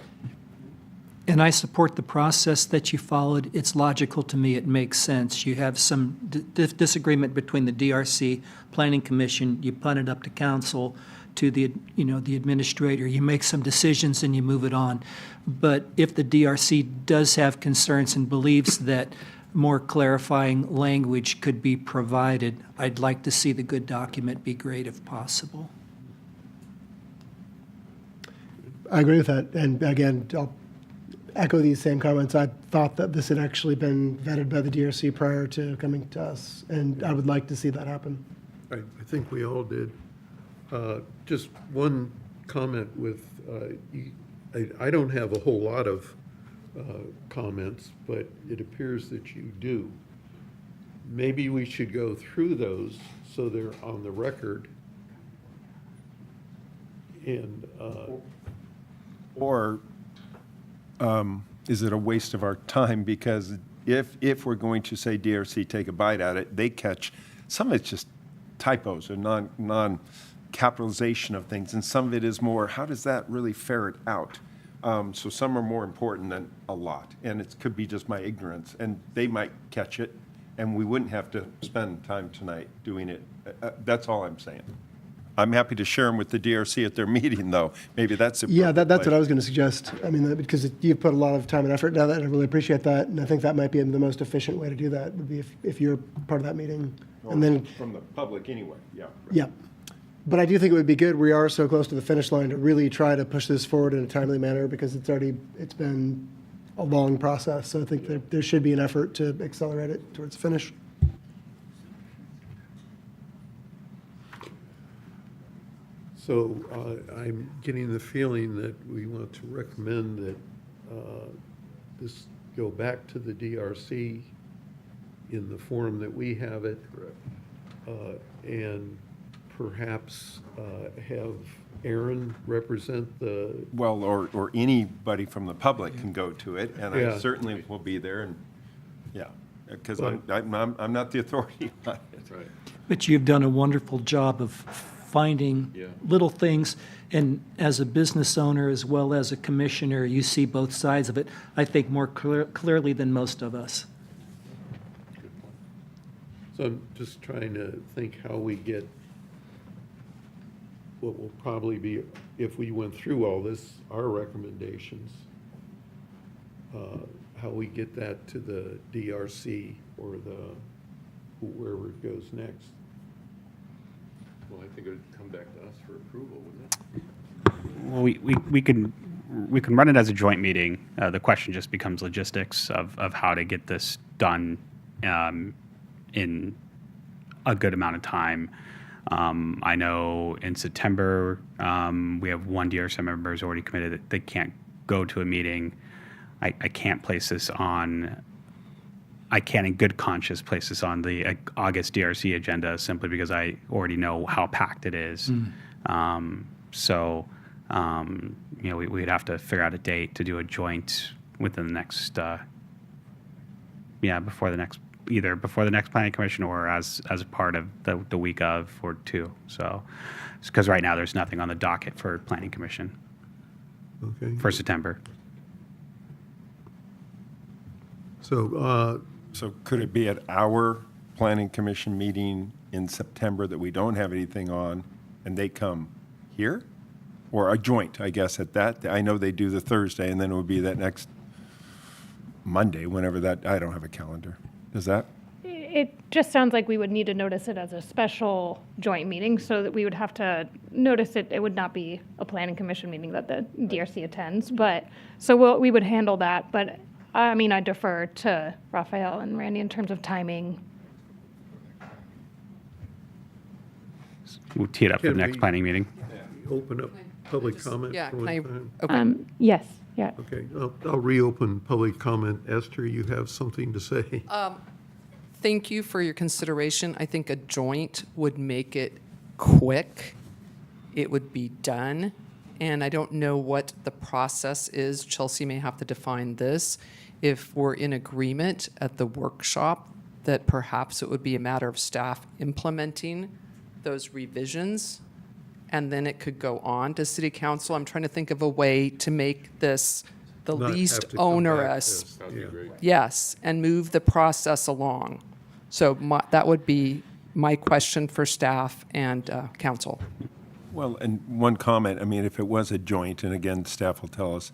And I support the process that you followed. It's logical to me. It makes sense. You have some disagreement between the DRC, Planning Commission, you punt it up to council, to the, you know, the administrator. You make some decisions and you move it on. But if the DRC does have concerns and believes that more clarifying language could be provided, I'd like to see the good document be great if possible. I agree with that. And again, I'll echo these same comments. I thought that this had actually been vetted by the DRC prior to coming to us, and I would like to see that happen. I think we all did. Just one comment with, I don't have a whole lot of comments, but it appears that you do. Maybe we should go through those so they're on the record. And Or is it a waste of our time? Because if we're going to say DRC take a bite at it, they catch, some of it's just typos or non-capitalization of things, and some of it is more, how does that really ferret out? So some are more important than a lot, and it could be just my ignorance, and they might catch it, and we wouldn't have to spend time tonight doing it. That's all I'm saying. I'm happy to share them with the DRC at their meeting, though. Maybe that's a Yeah, that's what I was going to suggest. I mean, because you've put a lot of time and effort into that, and I really appreciate that. And I think that might be the most efficient way to do that, would be if you're part of that meeting. And then, from the public anyway, yeah. yeah. But I do think it would be good, we are so close to the finish line, to really try to push this forward in a timely manner, because it's been a long process. So I think there should be an effort to accelerate it towards the finish. so I'm getting the feeling that we want to recommend that this go back to the DRC in the form that we have it. And perhaps have Aaron represent the... Well, or anybody from the public can go to it, and Yeah. I certainly will be there, and, yeah, because Right. I'm not the authority on it. Right. But you've done a wonderful job of finding Yeah. little things, and as a business owner as well as a commissioner, you see both sides of it, I think, more clearly than most of us. So I'm just trying to think how we get what will probably be, if we went through all this, our recommendations, how we get that to the DRC or wherever it goes next. Well, I think it would come back to us for approval, wouldn't it? Well, we can run it as a joint meeting. The question just becomes logistics of how to get this done in a good amount of time. I know in September, we have one DRC member who's already committed that they can't go to a meeting. I can't place this on, I can't in good conscience place this on the August DRC agenda simply because I already know how packed it is. You know, we'd have to figure out a date to do a joint within the next, either before the next planning commission or as a part of the week of or two. So, because right now there's nothing on the docket for planning commission Okay. for September. So, So could it be at our planning commission meeting in September that we don't have anything on, and they come here? Or a joint, I guess, at that? I know they do the Thursday, and then it would be that next Monday, whenever that, I don't have a calendar. Is that? It just sounds like we would need to notice it as a special joint meeting, so that we would have to notice it. It would not be a planning commission meeting that the DRC attends, but, so we would handle that. But, I mean, I defer to Raphael and Randy in terms of timing. we'll tee it up for the Can next we- planning meeting. Open up public comment Yeah, for can one I, time? okay. Yes, yeah. Okay, I'll reopen public comment. Esther, you have something to say? Thank you for your consideration. I think a joint would make it quick. It would be done. And I don't know what the process is. Chelsea may have to define this. If we're in agreement at the workshop that perhaps it would be a matter of staff implementing those revisions, and then it could go on to city council. I'm trying to think of a way to make this the Not have least to come back onerous. to- That'd be yeah. great. Yes, and move the process along. So that would be my question for staff and council. Well, and one comment, I mean, if it was a joint, and again, staff will tell us,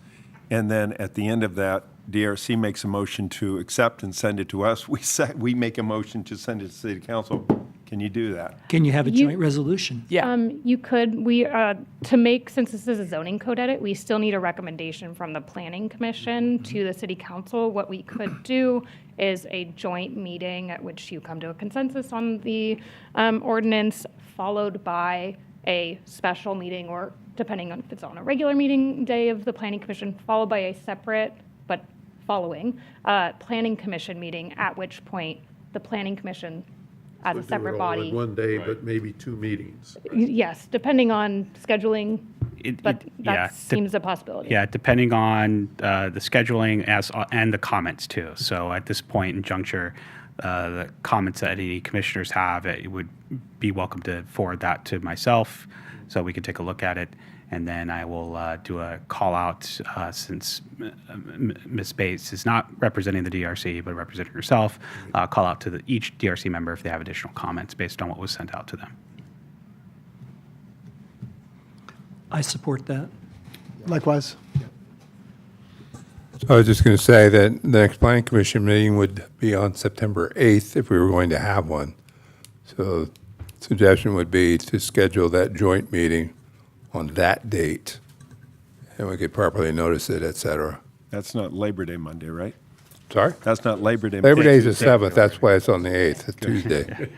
and then at the end of that, DRC makes a motion to accept and send it to us, we make a motion to send it to city council. Can you do that? Can you have a You- joint resolution? Yeah. You could, to make, since this is a zoning code edit, we still need a recommendation from the planning commission to the city council. What we could do is a joint meeting at which you come to a consensus on the ordinance, followed by a special meeting, or depending on if it's on a regular meeting day of the planning commission, followed by a separate, but following, planning commission meeting, at which point the planning commission as a Would do it separate all in body. one day, but maybe 2 meetings. Yes, depending on scheduling, but yeah, that seems a possibility. Yeah, depending on the scheduling and the comments too. So at this point in juncture, the comments that any commissioners have, it would be welcome to forward that to myself so we can take a look at it. And then I will do a call out since Ms. Bates is not representing the DRC, but representing herself, call out to each DRC member if they have additional comments based on what was sent out to them. I support that. Likewise. I was just going to say that the next planning commission meeting would be on September 8th if we were going to have one. So suggestion would be to schedule that joint meeting on that date, and we could properly notice it, et cetera. That's not Labor Day Monday, right? Sorry? That's not Labor Day. Labor Day is the Tuesday. 7th, that's why it's on the 8th, it's Tuesday.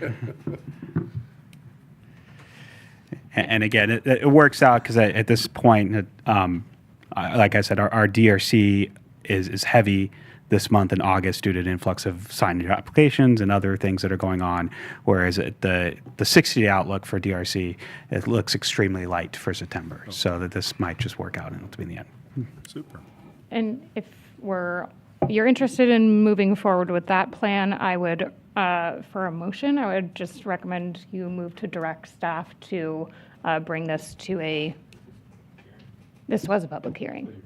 And again, it works out because at this point, like I said, our DRC is heavy this month in August due to an influx of signed applications and other things that are going on, whereas the 60-day outlook for DRC, it looks extremely light for September. So that this might just work out in the end. Super. And if you're interested in moving forward with that plan, I would, for a motion, I would just recommend you move to direct staff to bring this to this was a public hearing.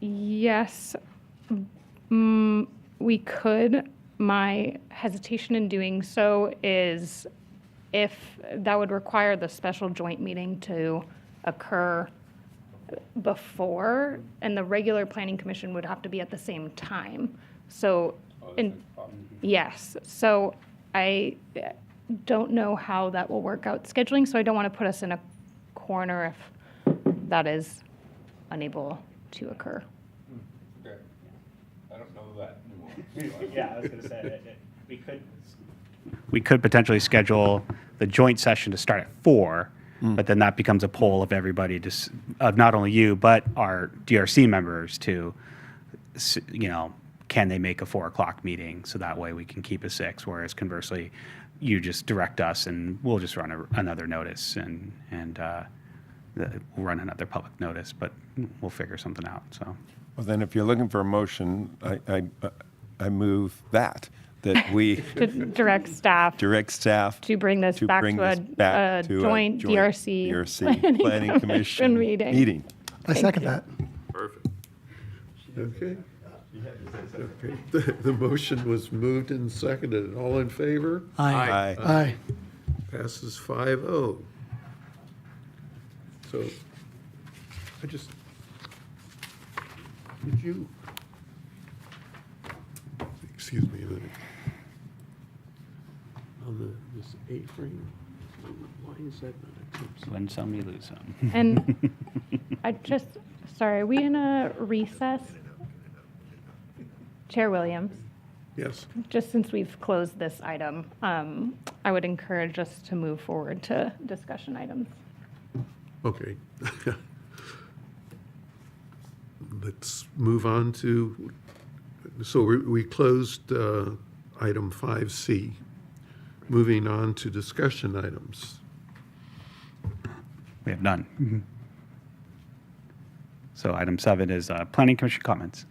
Yes, we could. My hesitation in doing so is if that would require the special joint meeting to occur before, and the regular planning commission would have to be at the same time. So, yes, so I don't know how that will work out scheduling, so I don't want to put us in a corner if that is unable to occur. Okay. I don't know that Yeah, I was going to say, we could potentially schedule the joint session to start at 4, but then that becomes a poll of everybody, of not only you, but our DRC members to, can they make a 4 o'clock meeting? So that way we can keep a 6, whereas conversely, you just direct us and we'll just run another notice and we'll run another public notice, but we'll figure something out, so. Well, then if you're looking for a motion, I move that we To direct staff direct staff to bring this back to a joint DRC planning commission meeting. I second that. Perfect. Okay. Okay. The motion was moved and seconded. All in favor? Aye. Aye. Passes 5-0. So, did you, excuse me a minute. On this A-frame, why is that not a Win some, you lose some. And sorry, are we in a recess? Chair Williams, Yes. just since we've closed this item, I would encourage us to move forward to discussion items. Okay. Let's move on to, so we closed item 5C. Moving on to discussion items. We have none. So item 7 is Planning Commission comments.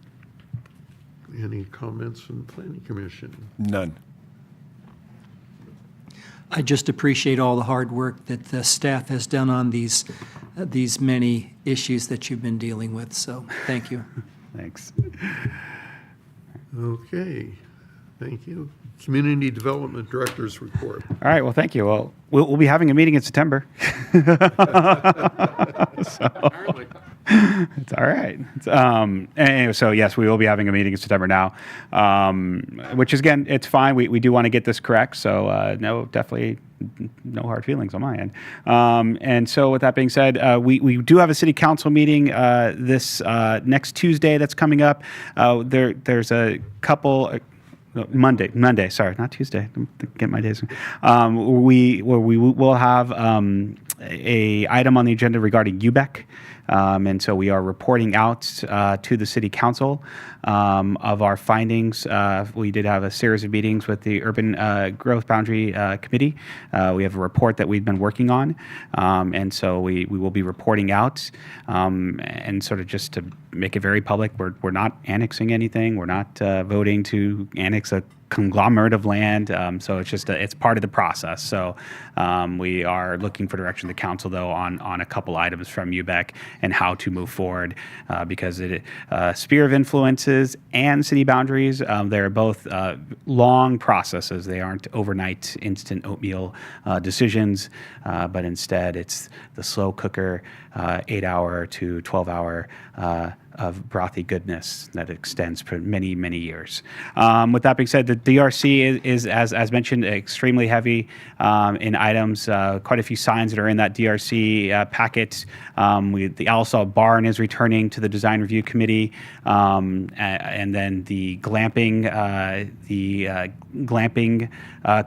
Any comments from the Planning Commission? None. I just appreciate all the hard work that the staff has done on these many issues that you've been dealing with, so thank you. Thanks. Okay, thank you. Community Development Director's report. All right, well, thank you. Well, we'll be having a meeting in September. Apparently. It's all right. Anyway, so yes, we will be having a meeting in September now, which is, again, it's fine. We do want to get this correct. So no, definitely no hard feelings on my end. And so with that being said, we do have a city council meeting this next Tuesday that's coming up. There's a couple... Monday, sorry, not Tuesday. Get my days. We will have a item on the agenda regarding UBEC. And so we are reporting out to the city council of our findings. We did have a series of meetings with the Urban Growth Boundary Committee. We have a report that we've been working on. And so we will be reporting out and sort of just to make it very public, we're not annexing anything. We're not voting to annex a conglomerate of land. So it's just it's part of the process. So we are looking for direction to the council, though, on a couple items from UBEC and how to move forward because it sphere of influences and city boundaries, they're both long processes. They aren't overnight instant oatmeal decisions, but instead it's the slow cooker 8-hour to 12-hour of brothy goodness that extends for many, many years. With that being said, the DRC is as mentioned, extremely heavy in items. Quite a few signs that are in that DRC packet. The Alisal Barn is returning to the Design Review Committee, and then the glamping,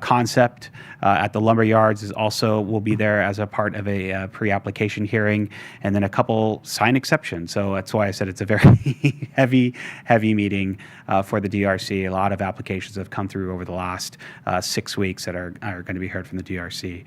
concept at the lumber yards is also will be there as a part of a pre-application hearing, and then a couple sign exceptions. So that's why I said it's a very heavy meeting for the DRC. A lot of applications have come through over the last 6 weeks that are going to be heard from the DRC.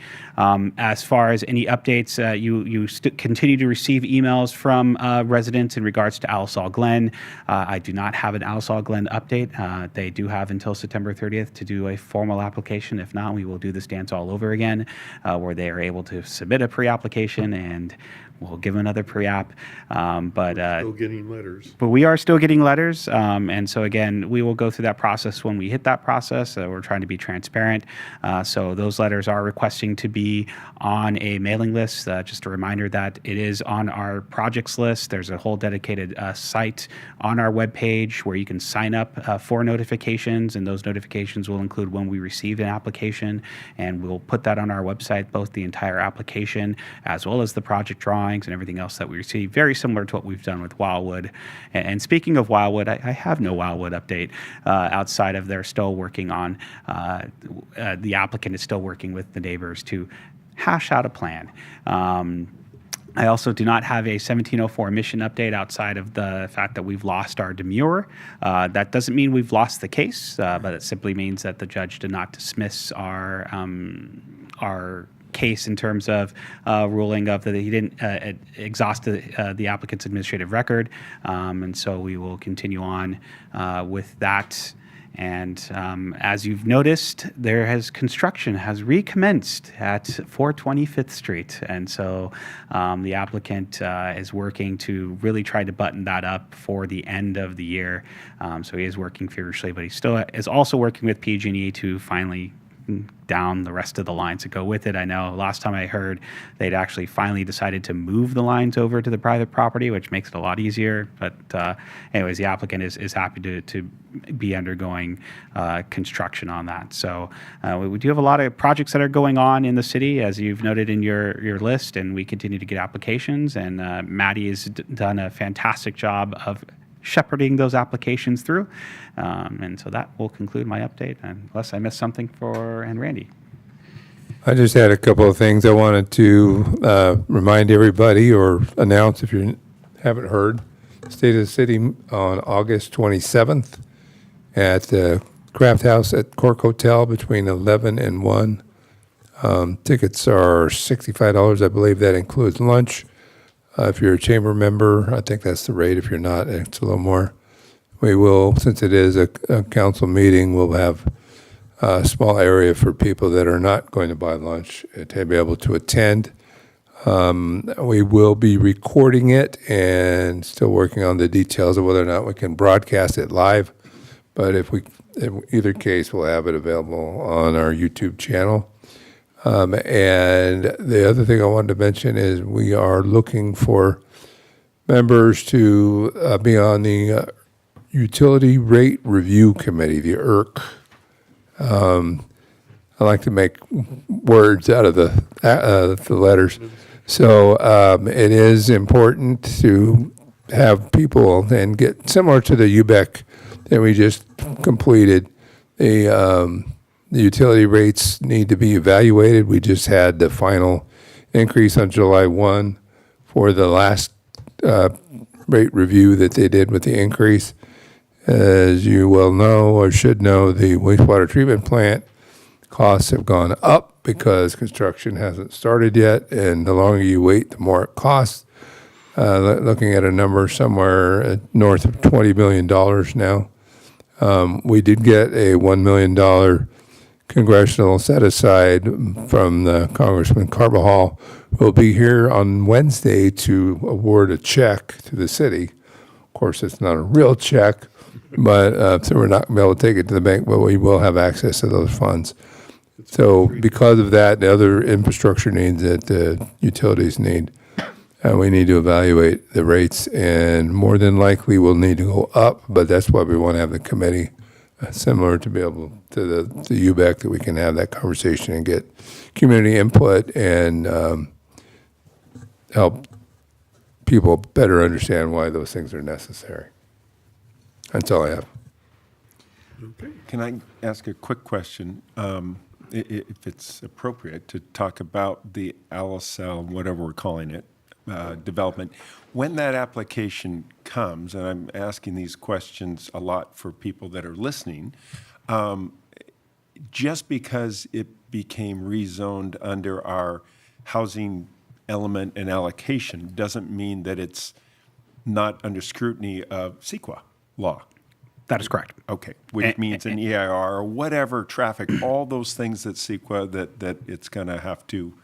As far as any updates, you continue to receive emails from residents in regards to Alisal Glen. I do not have an Alisal Glen update. They do have until September 30th to do a formal application. If not, we will do this dance all over again, where they are able to submit a pre-application and we'll give them another pre-app. Still getting letters. But we are still getting letters. And so again, we will go through that process when we hit that process. We're trying to be transparent. So those letters are requesting to be on a mailing list. Just a reminder that it is on our projects list. There's a whole dedicated site on our webpage where you can sign up for notifications, and those notifications will include when we receive an application, and we'll put that on our website, both the entire application as well as the project drawing and everything else that we receive, very similar to what we've done with Wildwood. And speaking of Wildwood, I have no Wildwood update outside of they're still working on, the applicant is still working with the neighbors to hash out a plan. I also do not have a 1704 emission update outside of the fact that we've lost our demurrer. That doesn't mean we've lost the case, but it simply means that the judge did not dismiss our case in terms of ruling of that he didn't exhaust the applicant's administrative record, and so we will continue on with that. And as you've noticed, construction has recommenced at 425th Street, and so the applicant is working to really try to button that up for the end of the year. So he is working furiously, but he still is also working with PG&E to finally down the rest of the lines that go with it. I know last time I heard they'd actually finally decided to move the lines over to the private property, which makes it a lot easier. But anyways, the applicant is happy to be undergoing construction on that. So we do have a lot of projects that are going on in the city, as you've noted in your list, and we continue to get applications. And Maddie has done a fantastic job of shepherding those applications through. And so that will conclude my update, unless I missed something for and Randy. I just had a couple of things I wanted to remind everybody or announce if you haven't heard. State of the City on August 27th at the Craft House at Cork Hotel between 11 and 1. Tickets are $65. I believe that includes lunch. If you're a chamber member, I think that's the rate. If you're not, it's a little more. We will, since it is a council meeting, we'll have a small area for people that are not going to buy lunch to be able to attend. We will be recording it and still working on the details of whether or not we can broadcast it live. But in either case, we'll have it available on our YouTube channel. And the other thing I wanted to mention is we are looking for members to be on the Utility Rate Review Committee, the ERC. I like to make words out of the letters. So it is important to have people and get similar to the UBEC that we just completed. The utility rates need to be evaluated. We just had the final increase on July 1 for the last rate review that they did with the increase. As you well know or should know, the wastewater treatment plant costs have gone up because construction hasn't started yet, and the longer you wait, the more it costs. Looking at a number somewhere north of $20 million now. We did get a $1 million congressional set-aside from the Congressman Carbajal, who will be here on Wednesday to award a check to the city. Of course, it's not a real check, but so we're not going to be able to take it to the bank, but we will have access to those funds. So because of that, the other infrastructure needs that the utilities need, we need to evaluate the rates, and more than likely we'll need to go up, but that's why we want to have the committee similar to be able to the UBEC, that we can have that conversation and get community input and help people better understand why those things are necessary. That's all I have. Okay. Can I ask a quick question? If it's appropriate to talk about the Alisal, whatever we're calling it, development. When that application comes, and I'm asking these questions a lot for people that are listening, just because it became rezoned under our housing element and allocation doesn't mean that it's not under scrutiny of CEQA law. That is correct. Okay, which means an EIR or whatever, traffic, all those things that CEQA, that it's going to have to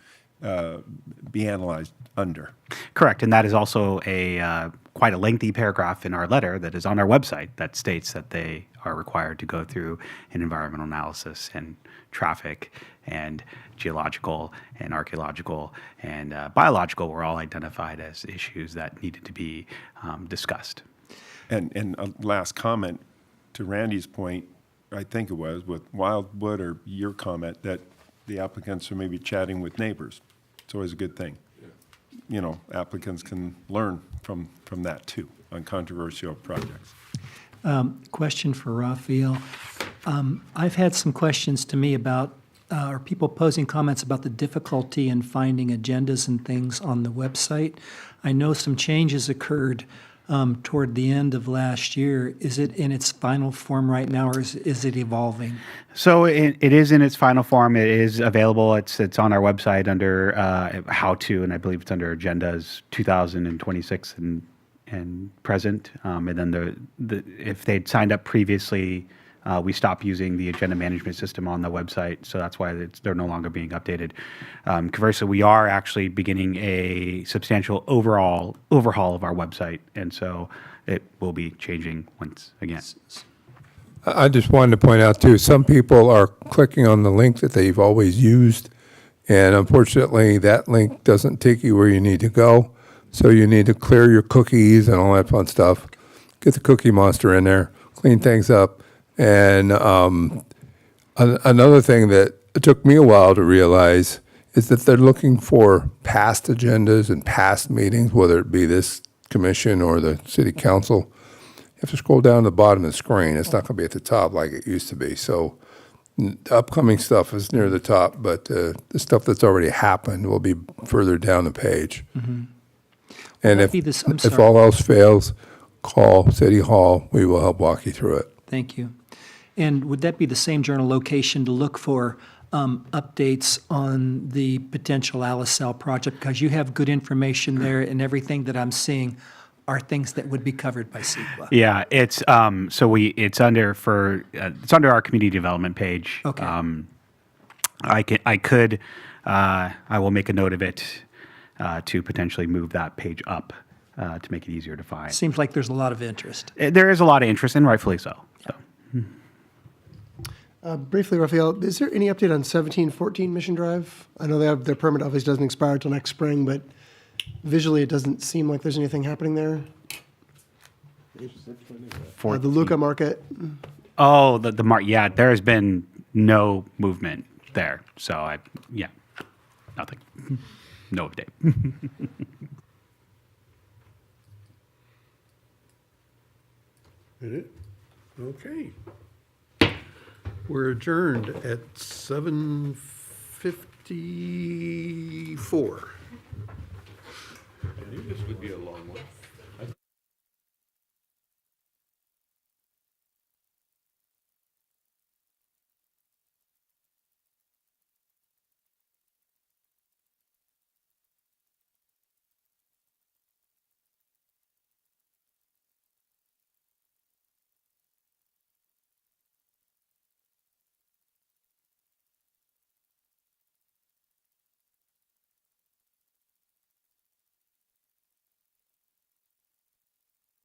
be analyzed under. Correct, and that is also quite a lengthy paragraph in our letter that is on our website that states that they are required to go through an environmental analysis and traffic and geological and archaeological and biological were all identified as issues that needed to be discussed. And a last comment to Randy's point, I think it was, with Wildwood, or your comment, that the applicants are maybe chatting with neighbors. It's always a good thing. You know, applicants can learn from that too on controversial projects. Question for Raphael. I've had some questions to me about, or people posing comments about the difficulty in finding agendas and things on the website. I know some changes occurred toward the end of last year. Is it in its final form right now, or is it evolving? So it is in its final form. It is available. It's on our website under how to, and I believe it's under agendas 2026 and present. And then if they'd signed up previously, we stopped using the agenda management system on the website, so that's why they're no longer being updated. Conversely, we are actually beginning a substantial overhaul of our website, and so it will be changing once again. I just wanted to point out, too, some people are clicking on the link that they've always used, and unfortunately, that link doesn't take you where you need to go, so you need to clear your cookies and all that fun stuff. Get the Cookie Monster in there, clean things up. And another thing that it took me a while to realize is that they're looking for past agendas and past meetings, whether it be this commission or the city council. have to scroll down to the bottom of the screen. It's not going to be at the top like it used to be. So the upcoming stuff is near the top, but the stuff that's already happened will be further down the page. And that if, be this- I'm if sorry. all else fails, call City Hall. We will help walk you through it. Thank you. And would that be the same journal location to look for updates on the potential LSL project? Because you have good information there, and everything that I'm seeing are things that would be covered by CEQA. Yeah, it's it's under our community development page. Okay. I will make a note of it to potentially move that page up to make it easier to find. Seems like there's a lot of interest. There is a lot of interest, and rightfully so. Briefly, Raphael, is there any update on 1714 Mission Drive? I know their permit obviously doesn't expire until next spring, but visually it doesn't seem like there's anything happening there. The Luca Market. Oh, yeah, there has been no movement there. So nothing. No update. Did it? Okay. We're adjourned at 7:54. I knew this would be a long one.